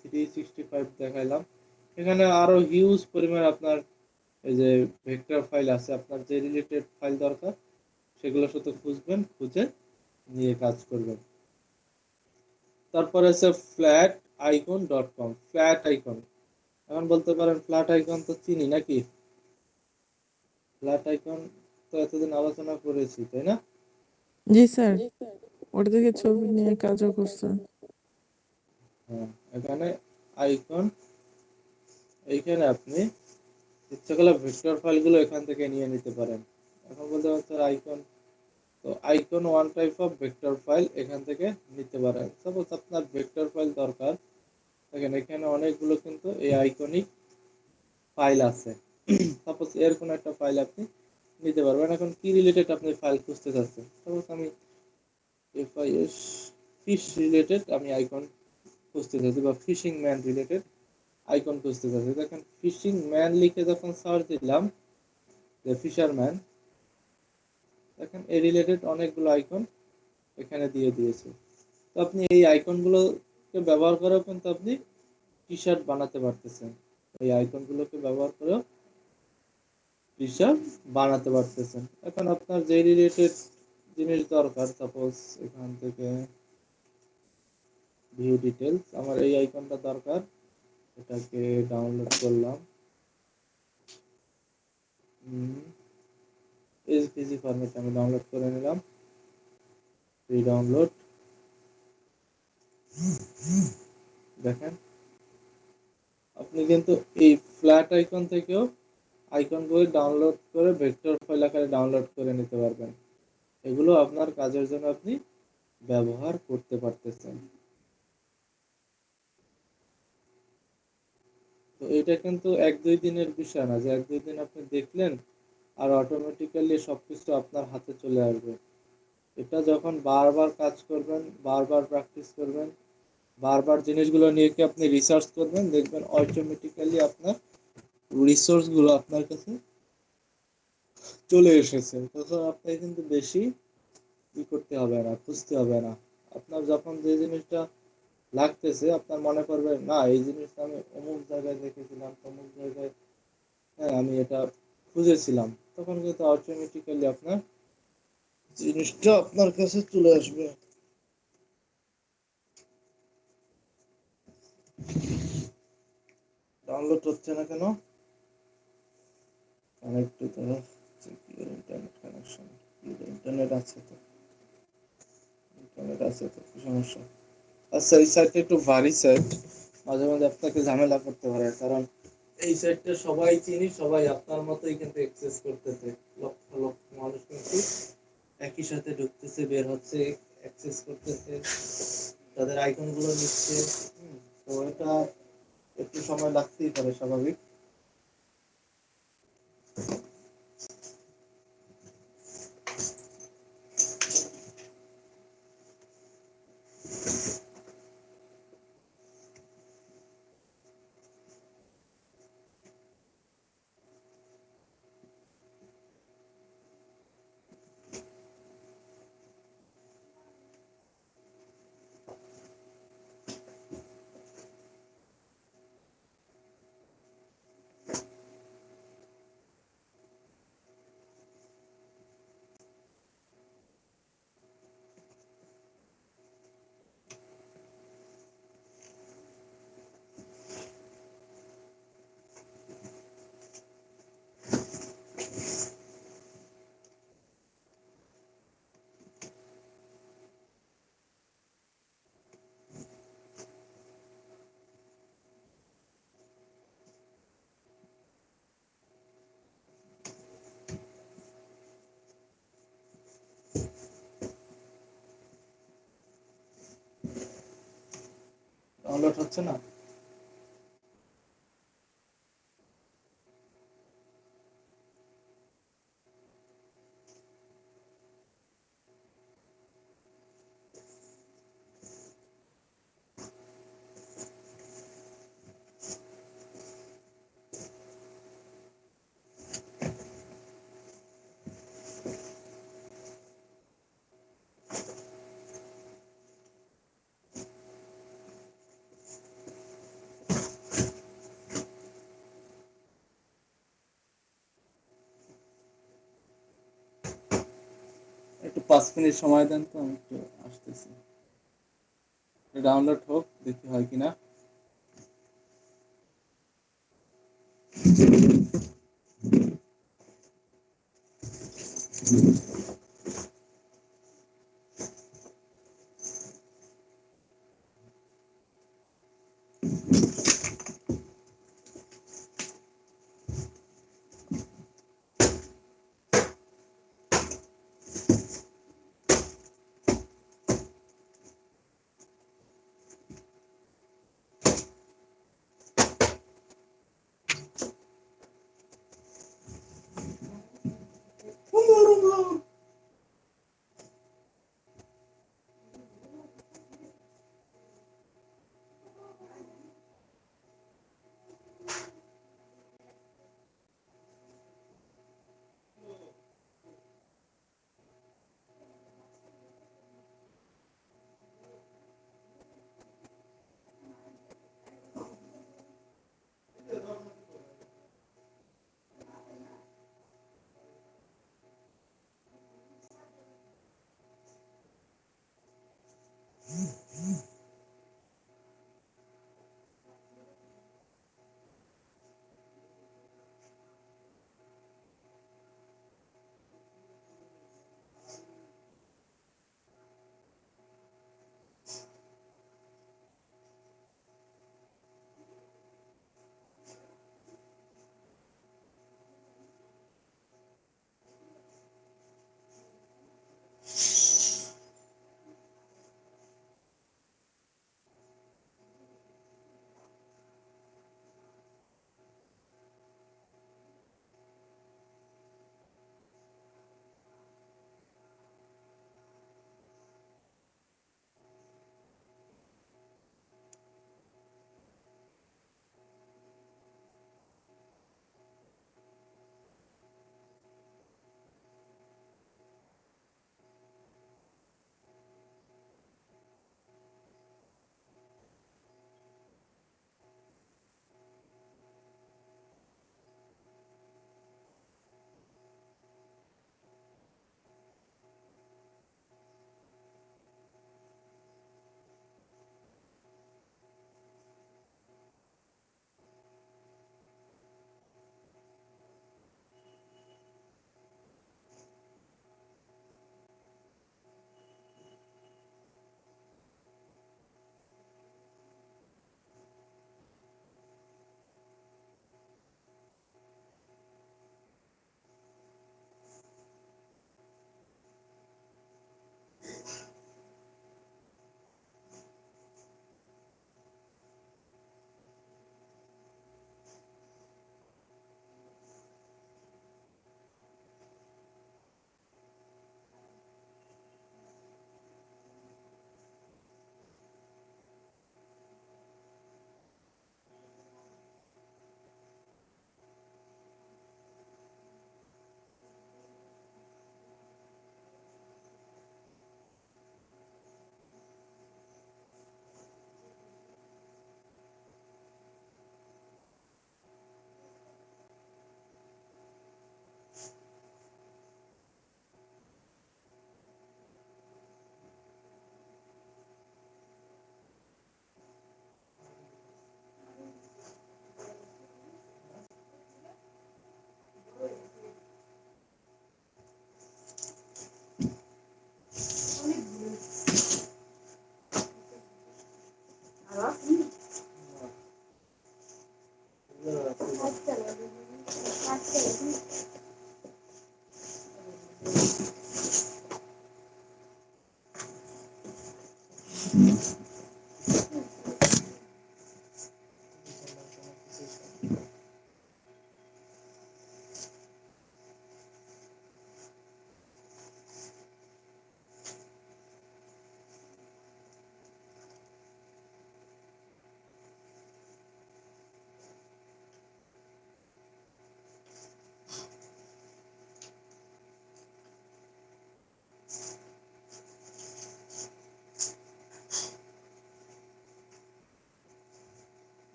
Speaker 2: 365 দেখাইলাম। এখানে আরো হিউজ পরিমাণ আপনার এই যে ভেক্টর ফাইল আছে, আপনার যে রিলেটেড ফাইল দরকার সেগুলো শুধু খুঁজবেন, খুঁজে নিয়ে কাজ করবেন। তারপরে আছে flat icon dot com. Flat icon, এখন বলতে পারেন ফ্ল্যাট আইকন তো চিনি নাকি? ফ্ল্যাট আইকন তো এতদিন আলোচনা করেছি, তাই না?
Speaker 1: জি স্যার, ওটা থেকে ছবি নিয়ে কাজও করছে।
Speaker 2: হ্যাঁ, এখানে আইকন, এইখানে আপনি ইচ্ছা করলে ভেক্টর ফাইলগুলো এখান থেকে নিয়ে নিতে পারেন। এখন বলতে পারেন স্যার আইকন, তো icon one type of vector file এখান থেকে নিতে পারেন। সাপোজ আপনার ভেক্টর ফাইল দরকার, দেখেন এখানে অনেকগুলো কিন্তু এই আইকনিক ফাইল আছে। সাপোজ এর কোনো একটা ফাইল আপনি নিতে পারবেন। এখন কি রিলেটেড আপনি ফাইল খুঁজতে চাচ্ছেন? সাপোজ আমি এফআইএস ফিশ রিলেটেড আমি আইকন খুঁজতে চাচ্ছি, বা ফিশিং ম্যান রিলেটেড আইকন খুঁজতে চাচ্ছি। দেখেন ফিশিং ম্যান লিখে যখন সার্চ দিলাম, যে ফিশারম্যান, দেখেন এই রিলেটেড অনেকগুলো আইকন এখানে দিয়ে দিয়েছে। তো আপনি এই আইকনগুলোকে ব্যবহার করেও কিন্তু আপনি টি শার্ট বানাতে পারতেছেন। এই আইকনগুলোকে ব্যবহার করেও টি শার্ট বানাতে পারতেছেন। এখন আপনার যে রিলেটেড জিনিস দরকার, সাপোজ এখান থেকে ভিউ ডিটেলস, আমার এই আইকনটা দরকার, এটাকে ডাউনলোড করলাম, এসভিজি ফরম্যাটে আমি ডাউনলোড করে নিলাম, এই ডাউনলোড। দেখেন আপনি কিন্তু এই ফ্ল্যাট আইকন থেকেও আইকনগুলো ডাউনলোড করে ভেক্টর ফাইল আকারে ডাউনলোড করে নিতে পারবেন। এগুলো আপনার কাজের জন্য আপনি ব্যবহার করতে পারতেছেন। তো এটা কিন্তু এক দুই দিনের বিষয় না যে এক দুই দিন আপনি দেখলেন আর অটোমেটিক্যালি সবকিছু আপনার হাতে চলে আসবে। এটা যখন বারবার কাজ করবেন, বারবার প্র্যাকটিস করবেন, বারবার জিনিসগুলো নিয়ে কি আপনি রিসার্চ করবেন, দেখবেন অটোমেটিক্যালি আপনার রিসোর্স গুলো আপনার কাছে চলে এসেছে। তখন আপনাকে কিন্তু বেশি ই করতে হবে না, খুঁজতে হবে না। আপনার যখন যে জিনিসটা লাগতেছে আপনার মনে করবে, না এই জিনিসটা আমি অমুক জায়গায় দেখেছিলাম, অমুক জায়গায়, হ্যাঁ আমি এটা খুঁজেছিলাম, তখন কিন্তু অটোমেটিক্যালি আপনার জিনিসটা আপনার কাছে চলে আসবে। ডাউনলোড হচ্ছে না কেন? Connect to the secure internet connection. Internet আছে তো, ইন্টারনেট আছে তো, কি সমস্যা? আচ্ছা, এই সাইটটা একটু ভারী সাইট, মাঝে মাঝে আপনাকে ঝামেলা করতে পারে, কারণ এই সাইটটা সবাই চিনি, সবাই আপনার মতোই কিন্তু অ্যাক্সেস করতেছে। লক্ষ লক্ষ মানুষ কিন্তু একই সাথে ঢুকতেছে, বের হচ্ছে, অ্যাক্সেস করতেছে, তাদের আইকন গুলো নিচ্ছে। তো এটা একটু সময় লাগতেই পারে, স্বাভাবিক। ডাউনলোড হচ্ছে না? একটু 5 মিনিট সময় দেন তো, আমি একটু আসতেছি। ডাউনলোড হোক, দেখি হয় কিনা।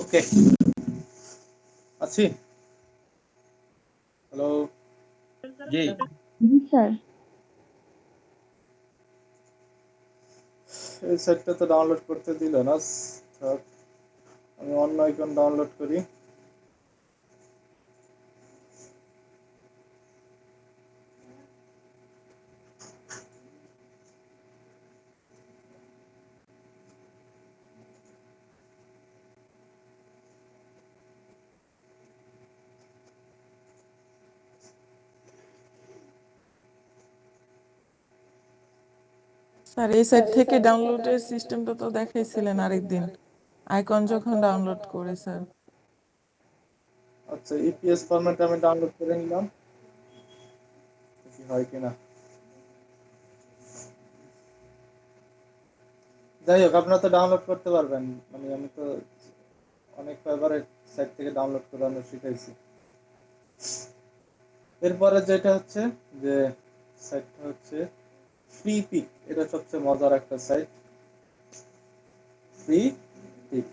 Speaker 2: ওকে, আছি। হ্যালো,
Speaker 3: জি
Speaker 5: জি স্যার।
Speaker 2: এই সাইটটা তো ডাউনলোড করতে দিল না। থাক, আমি অন্য আইকন ডাউনলোড করি।
Speaker 1: স্যার এই সাইট থেকে ডাউনলোডের সিস্টেমটা তো দেখাইছিলেন আরেকদিন আইকন যখন ডাউনলোড করে স্যার।
Speaker 2: আচ্ছা, ইপিএস ফরম্যাটে আমি ডাউনলোড করে নিলাম, কি হয় কিনা। যাই হোক, আপনারা তো ডাউনলোড করতে পারবেন। মানে আমি তো অনেক ফেভারিট সাইট থেকে ডাউনলোড করে আমি শিখাইছি। এরপরে যেটা হচ্ছে যে সাইটটা হচ্ছে ফ্রি পিক। এটা সবচেয়ে মজার একটা সাইট, ফ্রি পিক।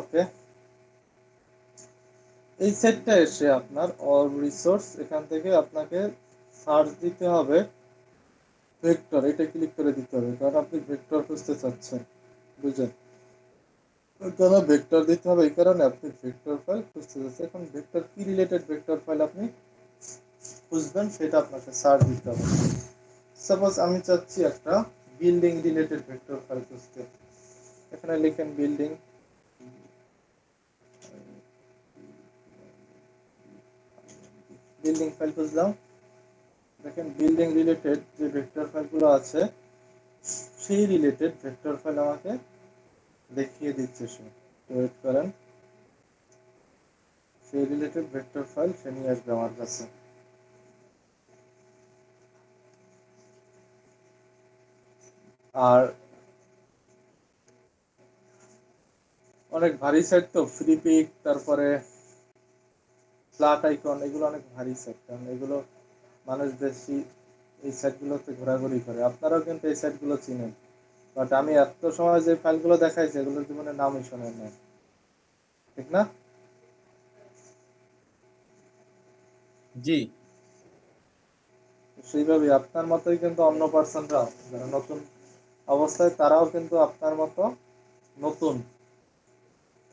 Speaker 2: ওকে, এই সেটটা এসে আপনার অল রিসোর্স, এখান থেকে আপনাকে সার্চ দিতে হবে ভেক্টর। এটা ক্লিক করে দিতে হবে, কারণ আপনি ভেক্টর খুঁজতে চাচ্ছেন, বুঝলেন? তাহলে ভেক্টর দিতে হবে, এই কারণে আপনি ভেক্টর ফাইল খুঁজতে চাচ্ছেন। এখন ভেক্টর কি রিলেটেড ভেক্টর ফাইল আপনি খুঁজবেন সেটা আপনাকে সার্চ দিতে হবে। সাপোজ আমি চাচ্ছি একটা বিল্ডিং রিলেটেড ভেক্টর ফাইল খুঁজতে, এখানে লিখেন বিল্ডিং, বিল্ডিং ফাইল খুঁজলাম। দেখেন বিল্ডিং রিলেটেড যে ভেক্টর ফাইলগুলো আছে সেই রিলেটেড ভেক্টর ফাইল আমাকে দেখিয়ে দিচ্ছে সে। ওয়েট করেন, সেই রিলেটেড ভেক্টর ফাইল সে নিয়ে আসবে আমার কাছে। আর অনেক ভারী সাইট তো ফ্রি পিক, তারপরে ফ্ল্যাট আইকন, এগুলো অনেক ভারী সাইট, কারণ এগুলো মানুষ বেশি এই সাইটগুলোতে ঘোরাঘুরি করে। আপনারাও কিন্তু এই সাইটগুলো চিনেন, বাট আমি এত সময় যে ফাইলগুলো দেখাইছি এগুলোর জীবনে নামই শোনেন না, ঠিক না?
Speaker 3: জি
Speaker 2: সেইভাবে আপনার মতোই কিন্তু অন্য পার্সনরাও যারা নতুন অবস্থায়, তারাও কিন্তু আপনার মতো নতুন,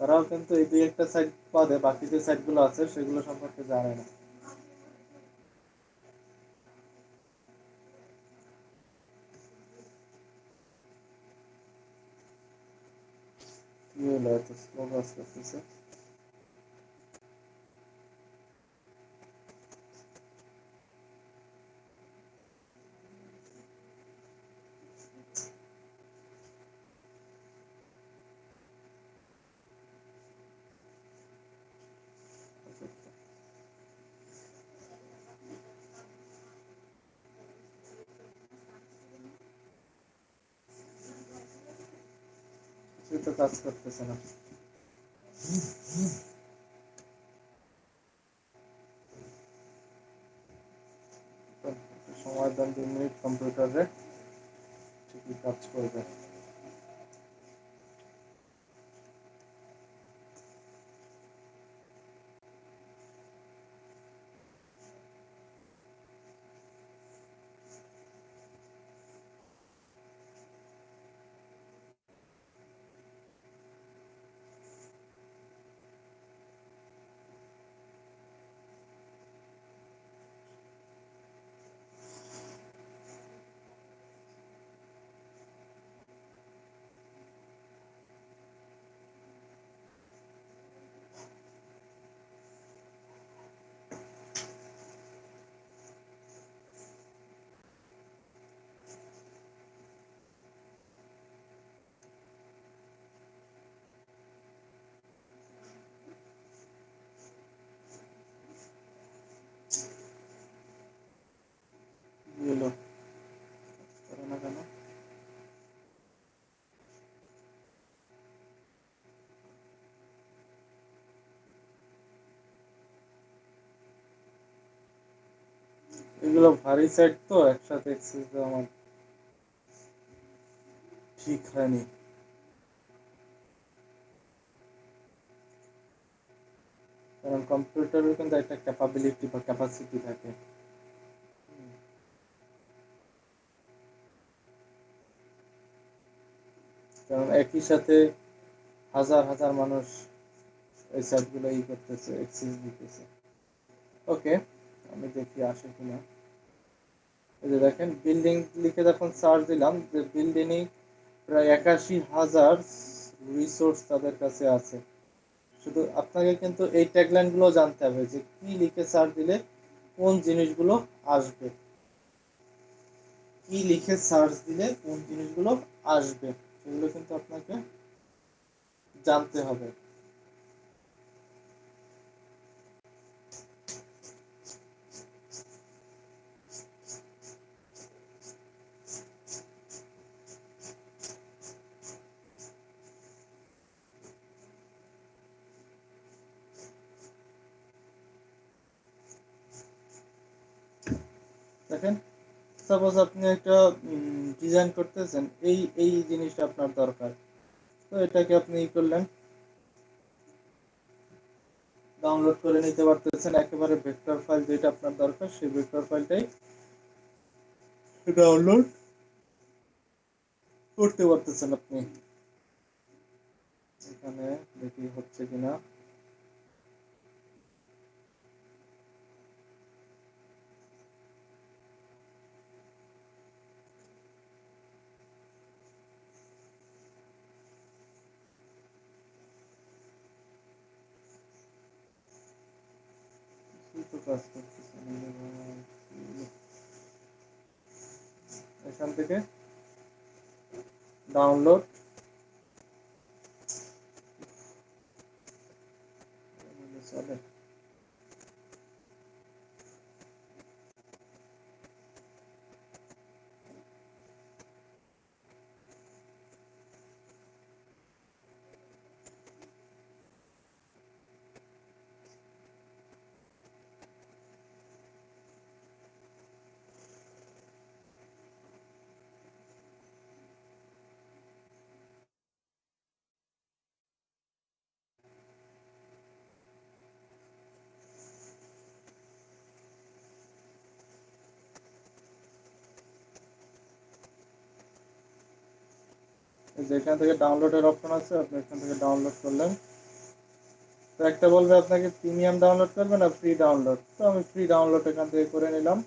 Speaker 2: তারাও কিন্তু এই দুই একটা সাইট বাদে বাকি যে সাইটগুলো আছে সেগুলো সম্পর্কে জানে না। কি হলো এত স্লো কাজ করতেছে? কিছুই তো কাজ করতেছে না। তো একটু সময় দেন, 2 মিনিট, কম্পিউটারে ঠিকই কাজ করবে। এগুলো ভারী সাইট তো একসাথে এক্সেস দেওয়া আমার ঠিক হয়নি। কারণ কম্পিউটারের কিন্তু একটা ক্যাপাবিলিটি বা ক্যাপাসিটি থাকে। কারণ একই সাথে হাজার হাজার মানুষ এই সাইটগুলো করতেছে, এক্সেস দিতেছে। ওকে, আমি দেখি আসে কিনা। এই যে দেখেন বিল্ডিং লিখে যখন সার্চ দিলাম, যে বিল্ডিং প্রায় ৮১,০০০ রিসোর্স তাদের কাছে আছে। শুধু আপনাকে কিন্তু এই ট্যাগলাইন গুলো জানতে হবে যে কি লিখে সার্চ দিলে কোন জিনিসগুলো আসবে, কি লিখে সার্চ দিলে কোন জিনিসগুলো আসবে, সেগুলো কিন্তু আপনাকে জানতে হবে। দেখেন, সাপোজ আপনি একটা ডিজাইন করতেছেন, এই জিনিসটা আপনার দরকার, তো এটাকে আপনি করলেন, ডাউনলোড করে নিতে পারতেছেন একেবারে ভেক্টর ফাইল যেটা আপনার দরকার, সেই ভেক্টর ফাইলটাই ডাউনলোড করতে পারতেছেন আপনি। এখানে দেখি হচ্ছে কিনা। কাজ করতেছে এখান থেকে ডাউনলোড চলে। যেখান থেকে ডাউনলোডের অপশন আছে, আপনি এখান থেকে ডাউনলোড করলেন। তো একটা বলবে আপনাকে প্রিমিয়াম ডাউনলোড করবেন না ফ্রি ডাউনলোড, তো আমি ফ্রি ডাউনলোড এখান থেকে করে নিলাম।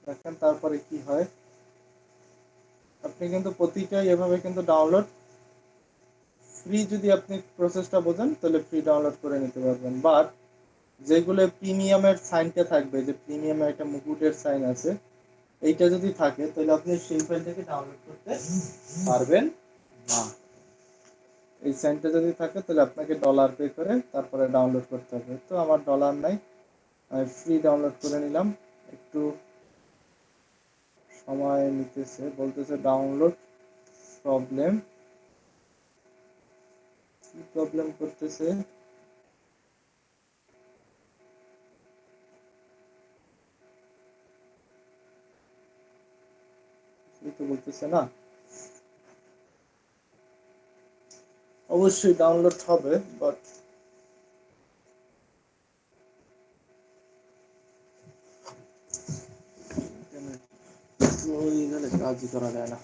Speaker 2: দেখেন তারপরে কি হয়, আপনি কিন্তু প্রতিটাই এভাবে কিন্তু ডাউনলোড ফ্রি, যদি আপনি প্রসেসটা বোঝেন তাহলে ফ্রি ডাউনলোড করে নিতে পারবেন। বাট যেগুলো প্রিমিয়ামের সাইনটা থাকবে, যে প্রিমিয়ামের একটা মুকুটের সাইন আছে, এইটা যদি থাকে তাহলে আপনি সেই ফাইলটাকে ডাউনলোড করতে পারবেন না। এই সাইনটা যদি থাকে তাহলে আপনাকে ডলার পে করে তারপরে ডাউনলোড করতে হবে। তো আমার ডলার নাই, আমি ফ্রি ডাউনলোড করে নিলাম। একটু সময় নিতেছে, বলতেছে ডাউনলোড প্রবলেম, কি প্রবলেম করতেছে। তো বলতেছে না, অবশ্যই ডাউনলোড হবে, বাট কাজই করা যায় না।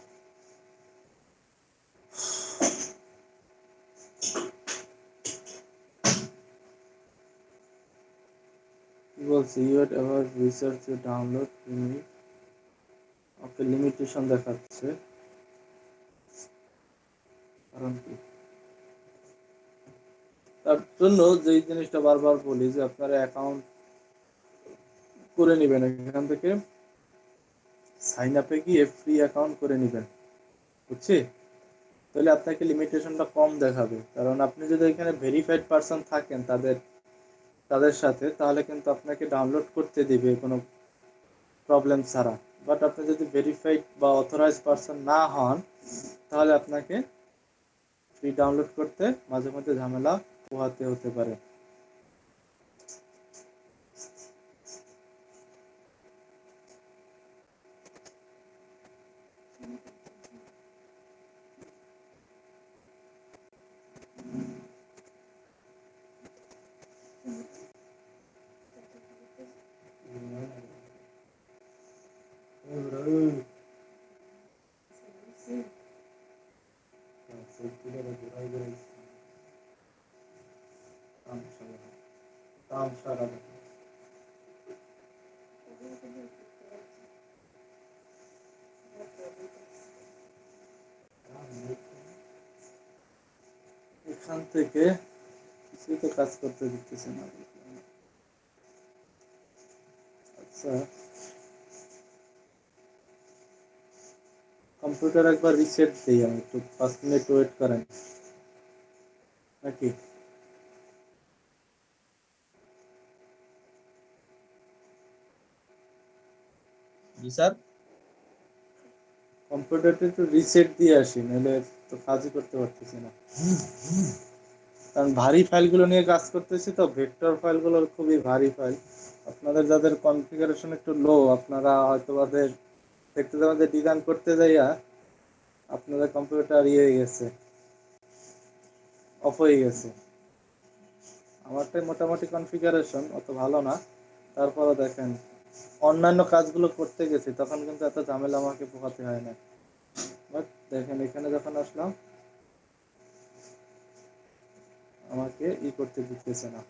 Speaker 2: কি বলছে, your ever research download limit, okay limitation দেখাচ্ছে, কারণ কি? তার জন্য যেই জিনিসটা বারবার বলি যে আপনারা অ্যাকাউন্ট করে নেবেন, এখান থেকে সাইন আপে গিয়ে ফ্রি অ্যাকাউন্ট করে নেবেন, বুঝছি? তাহলে আপনাকে লিমিটেশনটা কম দেখাবে। কারণ আপনি যদি এখানে ভেরিফাইড পারসন থাকেন তাদের সাথে, তাহলে কিন্তু আপনাকে ডাউনলোড করতে দিবে কোনো প্রবলেম ছাড়া। বাট আপনি যদি ভেরিফাইড বা অথরাইজ পারসন না হন, তাহলে আপনাকে ফ্রি ডাউনলোড করতে মাঝে মধ্যে ঝামেলা পোহাতে হতে পারে। কাম সারা এখান থেকে কিছুই তো কাজ করতে দিতেছে না। আচ্ছা, কম্পিউটার একবার রিসেট দিই আমি, একটু 5 মিনিট ওয়েট করেন নাকি?
Speaker 3: জি স্যার।
Speaker 2: কম্পিউটারটা একটু রিসেট দিয়ে আসি, নাহলে তো কাজই করতে পারতেছি না। কারণ ভারী ফাইলগুলো নিয়ে কাজ করতেছি তো, ভেক্টর ফাইলগুলো খুবই ভারী ফাইল। আপনাদের যাদের কনফিগারেশন একটু লো, আপনারা হয়তো দেখতে যাবেন যে ডিজাইন করতে যাইয়া আপনাদের কম্পিউটার ইয়ে হয়ে গেছে, অফ হয়ে গেছে। আমারটাই মোটামুটি কনফিগারেশন অত ভালো না, তারপরে দেখেন অন্যান্য কাজগুলো করতে গেছি তখন কিন্তু এত ঝামেলা আমাকে পোহাতে হয় না। বাট দেখেন এখানে যখন আসলাম আমাকে করতে দিতেছে না।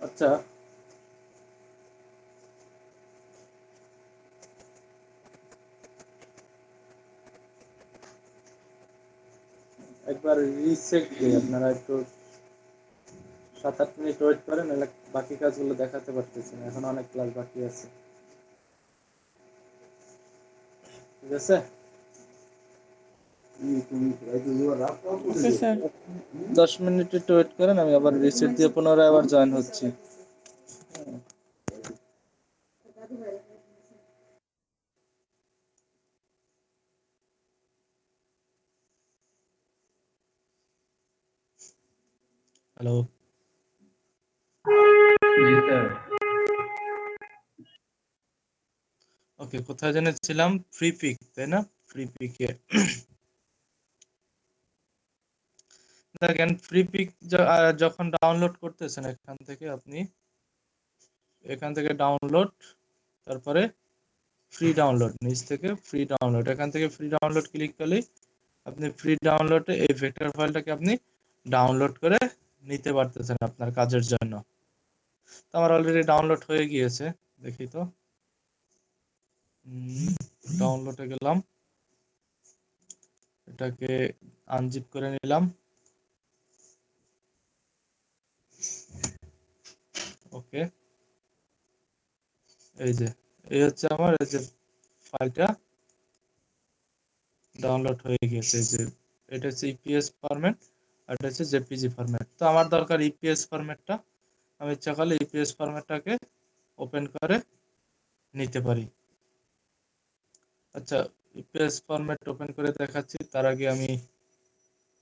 Speaker 2: আচ্ছা, একবার রিসেট দিই, আপনারা একটু 7-8 মিনিট ওয়েট করেন, নাহলে বাকি কাজগুলো দেখাতে পারতেছি না, এখন অনেক ক্লাস বাকি আছে। ঠিক আছে,
Speaker 1: ওকে স্যার।
Speaker 2: 10 মিনিট একটু ওয়েট করেন, আমি আবার রিসেট দিয়ে পুনরায় আবার জয়েন হচ্ছি।
Speaker 3: হ্যালো।
Speaker 2: ওকে, কোথায় জেনেছিলাম? ফ্রি পিক, তাই না? ফ্রি পিকে দেখেন, ফ্রি পিক যখন ডাউনলোড করতেছেন এখান থেকে ডাউনলোড, তারপরে ফ্রি ডাউনলোড, নিচ থেকে ফ্রি ডাউনলোড, এখান থেকে ফ্রি ডাউনলোড ক্লিক করলেই আপনি ফ্রি ডাউনলোডে এই ভেক্টর ফাইলটাকে আপনি ডাউনলোড করে নিতে পারতেছেন আপনার কাজের জন্য। তো আমার অলরেডি ডাউনলোড হয়ে গিয়েছে, দেখি তো। ডাউনলোডে গেলাম, এটাকে আনজিপ করে নিলাম। ওকে, এই হচ্ছে আমার এই যে ফাইলটা ডাউনলোড হয়ে গেছে। এটা হচ্ছে ইপিএস ফরম্যাট আর এটা হচ্ছে জেপিজি ফরম্যাট। তো আমার দরকার ইপিএস ফরম্যাটটা, আমি ইচ্ছা করলে ইপিএস ফরম্যাটটাকে ওপেন করে নিতে পারি। আচ্ছা, ইপিএস ফরম্যাট ওপেন করে দেখাচ্ছি, তার আগে আমি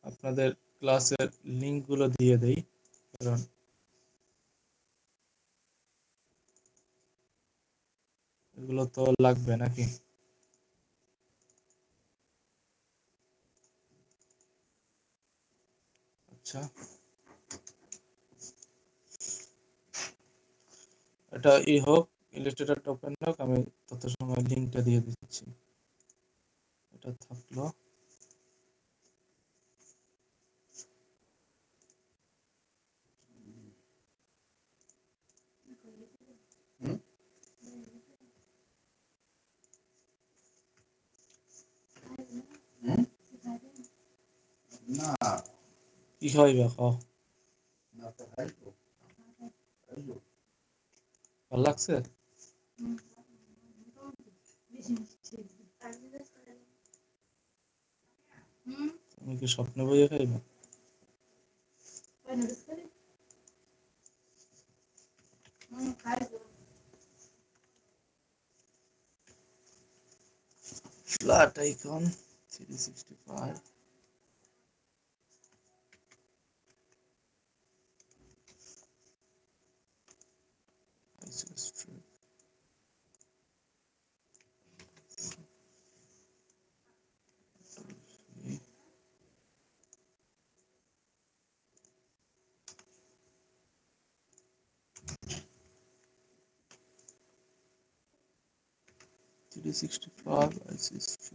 Speaker 2: আপনাদের ক্লাসের লিঙ্কগুলো দিয়ে দেই, কারণ এগুলো তো লাগবে নাকি। আচ্ছা, এটা হোক, ইলাস্ট্রেটরটা ওপেন হোক, আমি তত সময় লিঙ্কটা দিয়ে দিচ্ছি। এটা থাকলো। কি খাইবা খাও, ভালো লাগছে? তুমি কি স্বপ্নে বইয়ে খাইবা? ফ্ল্যাট আইকন 365, 3D65 IC3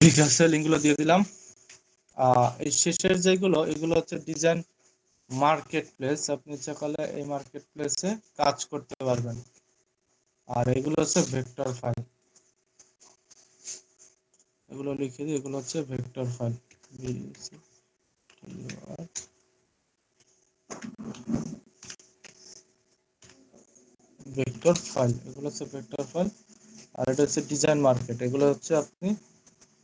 Speaker 2: ঠিক আছে, লিঙ্কগুলো দিয়ে দিলাম। এই শেষের যেগুলো, এগুলো হচ্ছে ডিজাইন মার্কেট প্লেস। আপনি ইচ্ছা করলে এই মার্কেট প্লেসে কাজ করতে পারবেন। আর এগুলো হচ্ছে ভেক্টর ফাইল, এগুলো লিখে দিই, এগুলো হচ্ছে ভেক্টর ফাইল। ভেক্টর ফাইল, এগুলো হচ্ছে ভেক্টর ফাইল। আর এটা হচ্ছে ডিজাইন মার্কেট, এগুলো হচ্ছে আপনি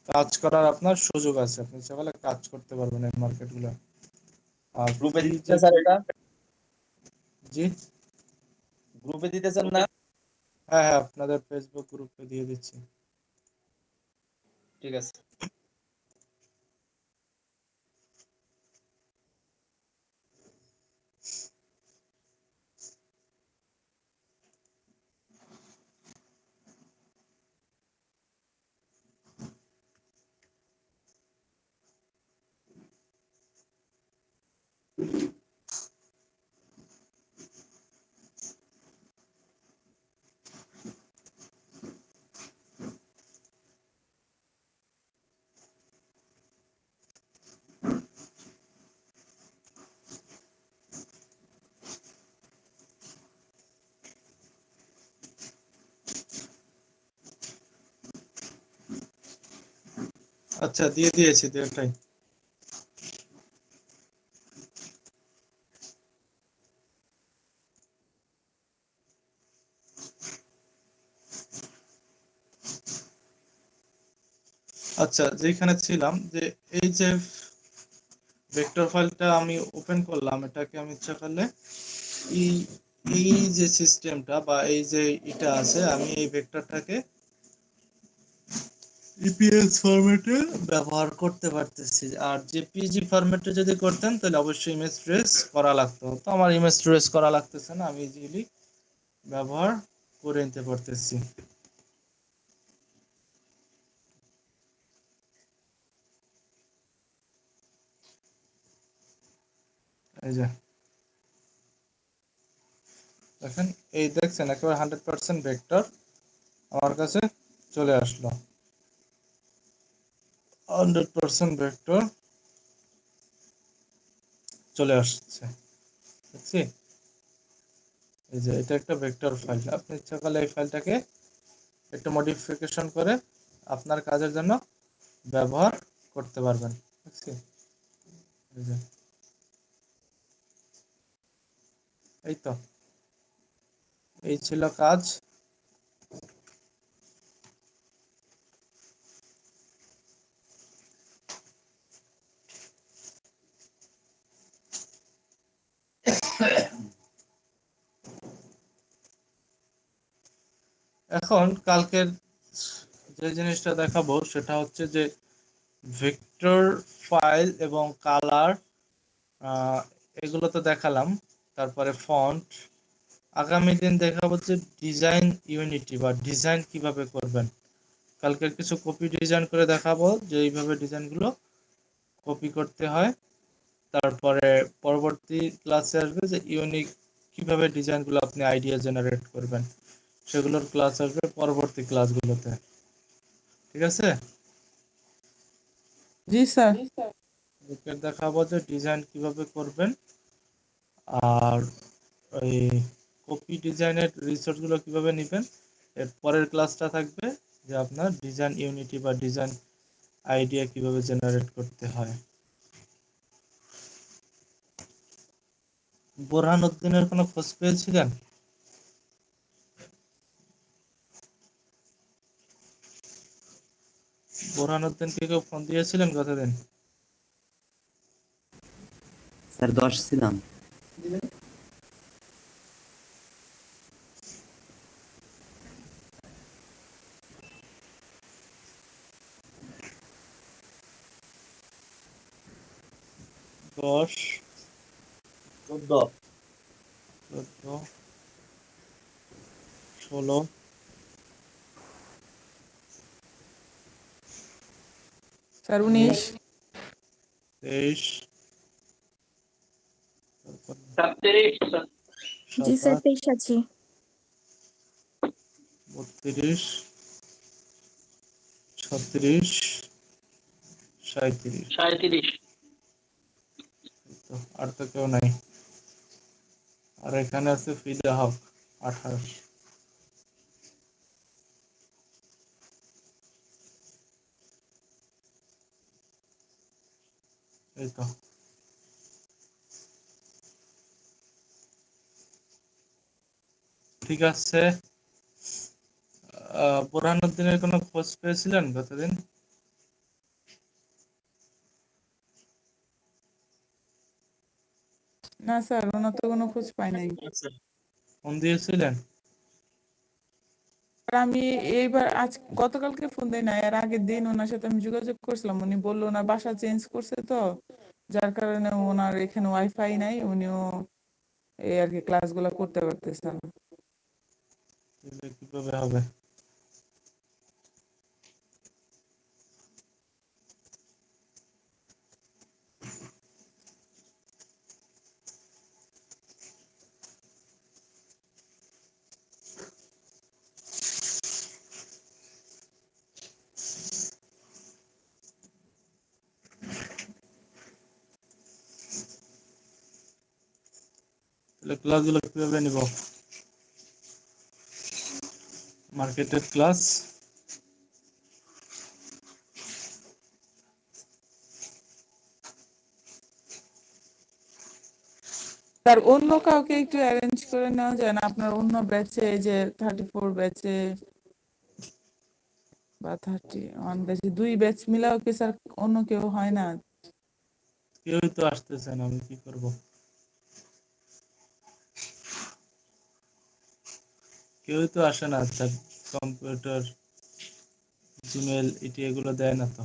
Speaker 2: কাজ করার আপনার সুযোগ আছে, আপনি ইচ্ছা করলে কাজ করতে পারবেন এই মার্কেটগুলো। আর
Speaker 3: গ্রুপে
Speaker 2: free
Speaker 3: দিতে স্যার এটা?
Speaker 2: জি
Speaker 3: গ্রুপে দিতেছেন না?
Speaker 2: হ্যাঁ হ্যাঁ, আপনাদের ফেসবুক গ্রুপে দিয়ে দিচ্ছি।
Speaker 3: ঠিক আছে।
Speaker 2: আচ্ছা, দিয়ে দিয়েছি দুটাই। আচ্ছা, যেখানে ছিলাম, যে এই যে ভেক্টর ফাইলটা আমি ওপেন করলাম, এটাকে আমি ইচ্ছা করলে এই এই যে সিস্টেমটা বা এই যে এটা আছে, আমি এই ভেক্টরটাকে ইপিএস ফরম্যাটে ব্যবহার করতে পারতেছি। আর জেপিজি ফরম্যাটে যদি করতেন তাহলে অবশ্যই ইমেজ ট্রেস করা লাগতো, তো আমার ইমেজ ট্রেস করা লাগতেছে না, আমি ইজিলি ব্যবহার করে নিতে পারতেছি। এই যে দেখেন, এই দেখছেন একেবারে 100% ভেক্টর আমার কাছে চলে আসলো। 100% ভেক্টর চলে আসছে, দেখছি। এই যে এটা একটা ভেক্টর ফাইল, আপনি ইচ্ছা করলে এই ফাইলটাকে একটু মডিফিকেশন করে আপনার কাজের জন্য ব্যবহার করতে পারবেন, দেখছি। এই যে এই তো, এই ছিল কাজ। এখন কালকের
Speaker 6: যে জিনিসটা দেখাবো সেটা হচ্ছে যে ভেক্টর ফাইল এবং কালার, এগুলো তো দেখালাম। তারপরে ফন্ট, আগামী দিন দেখাবো যে ডিজাইন ইউনিটি বা ডিজাইন কিভাবে করবেন। কালকে কিছু কপি ডিজাইন করে দেখাবো যে এইভাবে ডিজাইনগুলো কপি করতে হয়। তারপরে পরবর্তী ক্লাসে আসবে যে ইউনিক কিভাবে ডিজাইনগুলো আপনি আইডিয়া জেনারেট করবেন, সেগুলোর ক্লাস আসবে পরবর্তী ক্লাসগুলোতে। ঠিক আছে,
Speaker 1: জি স্যার।
Speaker 6: ওকে দেখাবো যে ডিজাইন কিভাবে করবেন, আর ওই কপি ডিজাইনের রিসোর্সগুলো কিভাবে নেবেন। এর পরের ক্লাসটা থাকবে যে আপনার ডিজাইন ইউনিটি বা ডিজাইন আইডিয়া কিভাবে জেনারেট করতে হয়। বোরহান উদ্দিনের কোনো খোঁজ পেয়েছিলেন? বোরহান উদ্দিনকে কেউ ফোন দিয়েছিলেন গতদিন?
Speaker 7: স্যার 10 ছিলাম।
Speaker 6: দশ,
Speaker 3: 14
Speaker 6: 14, 16,
Speaker 1: স্যার 19।
Speaker 6: 23,
Speaker 5: জি স্যার
Speaker 6: 27,
Speaker 5: 23 আছি।
Speaker 6: 32, 36, 37। আর তো কেউ নাই। আর এখানে আছে ফিদা হক 28। এই তো। ঠিক আছে, বোরহানুদ্দিনের কোনো খোঁজ পেয়েছিলেন গতদিন?
Speaker 1: না স্যার, ওনার তো কোনো খোঁজ পাই নাই।
Speaker 6: ফোন দিয়েছিলেন?
Speaker 1: আর আমি এইবার গতকালকে ফোন দিই না, এর আগের দিন ওনার সাথে আমি যোগাযোগ করছিলাম। উনি বললো ওনার বাসা চেঞ্জ করছে, তো যার কারণে ওনার এখানে ওয়াইফাই নাই, উনিও এই আর কি ক্লাসগুলো করতে পারতেছে না।
Speaker 6: তাহলে কিভাবে হবে? তাহলে ক্লাসগুলো কিভাবে নিব? মার্কেটের ক্লাস
Speaker 1: তার অন্য কাউকে একটু অ্যারেঞ্জ করে নেওয়া যায় না? আপনার অন্য ব্যাচে, যে 34 ব্যাচে বা 31 ব্যাচে, 2 ব্যাচ মিলাও কি স্যার অন্য কেউ হয় না?
Speaker 6: কেউই তো আসতেছে না, আমি কি করব? কেউই তো আসে না, স্যার। কম্পিউটার, জিমেল, ইটি এগুলো দেয় না তো।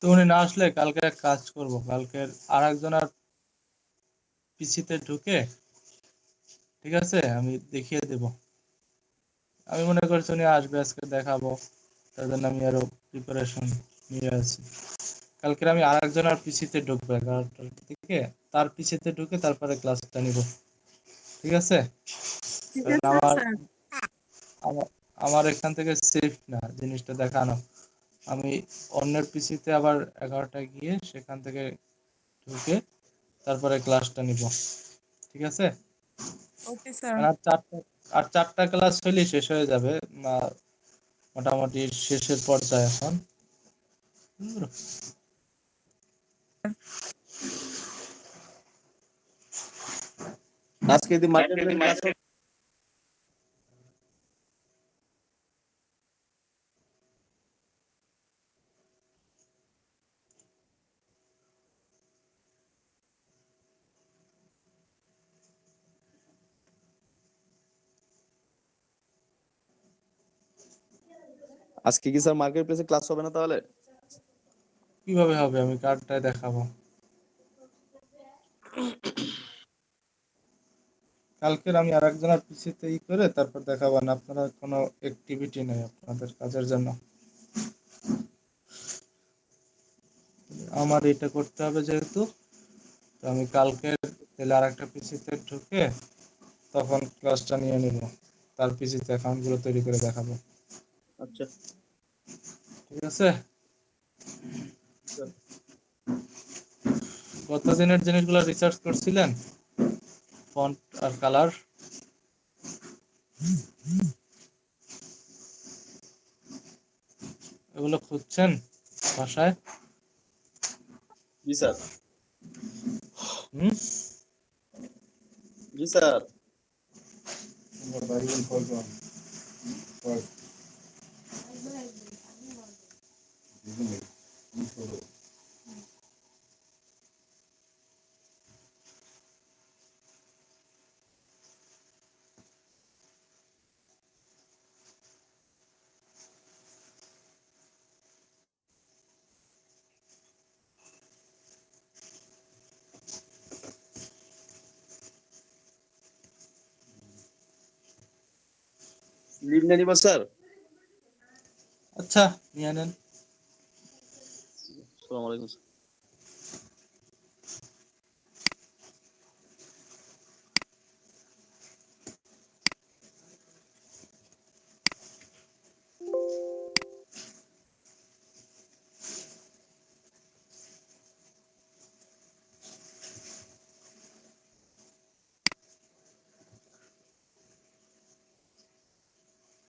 Speaker 6: তো উনি না আসলে কালকে এক কাজ করব, কালকে আর একজনের পিসিতে ঢুকে, ঠিক আছে, আমি দেখিয়ে দেব। আমি মনে করছি উনি আসবে, আজকে দেখাবো, তার জন্য আমি আরো প্রিপারেশন নিয়ে আছি। কালকে আমি আর একজনের পিসিতে ঢুকবো 11টার দিকে, তার পিসিতে ঢুকে তারপরে ক্লাসটা নিব। ঠিক আছে?
Speaker 1: ঠিক
Speaker 6: কারণ
Speaker 1: আছে
Speaker 6: আমার
Speaker 1: স্যার।
Speaker 6: আমার আমার এখান থেকে সেফ না জিনিসটা দেখানো। আমি অন্যের পিসিতে আবার 11টায় গিয়ে সেখান থেকে ঢুকে তারপরে ক্লাসটা নিব। ঠিক আছে?
Speaker 1: Okay sir.
Speaker 6: আর 4টা ক্লাস হলেই শেষ হয়ে যাবে। মোটামুটি শেষের পর্যায়ে এখন।
Speaker 3: আজকে যদি মার্কেট ক্লাস আজকে কি স্যার মার্কেট প্লেসে ক্লাস হবে না তাহলে?
Speaker 6: কিভাবে হবে? আমি কার্ডটায় দেখাবো। কালকের আমি আরেকজনের পিসিতে করে তারপর দেখাবো না। আপনারা কোনো অ্যাক্টিভিটি নেই আপনাদের কাজের জন্য। আমার এটা করতে হবে যেহেতু, তো আমি কালকে তাহলে আরেকটা পিসিতে ঢুকে তখন ক্লাসটা নিয়ে নিব। তার পিসিতে অ্যাকাউন্টগুলো তৈরি করে দেখাবো।
Speaker 3: আচ্ছা।
Speaker 6: ঠিক আছে? গত দিনের জিনিসগুলো রিসার্চ করছিলেন? ফন্ট আর কালার? এগুলো খুঁজছেন ভাষায়?
Speaker 3: জি স্যার।
Speaker 6: হুম?
Speaker 3: জি স্যার। লিভ নিয়ে নিব স্যার।
Speaker 6: আচ্ছা, নিয়ে নেন।
Speaker 3: আসসালামু আলাইকুম স্যার।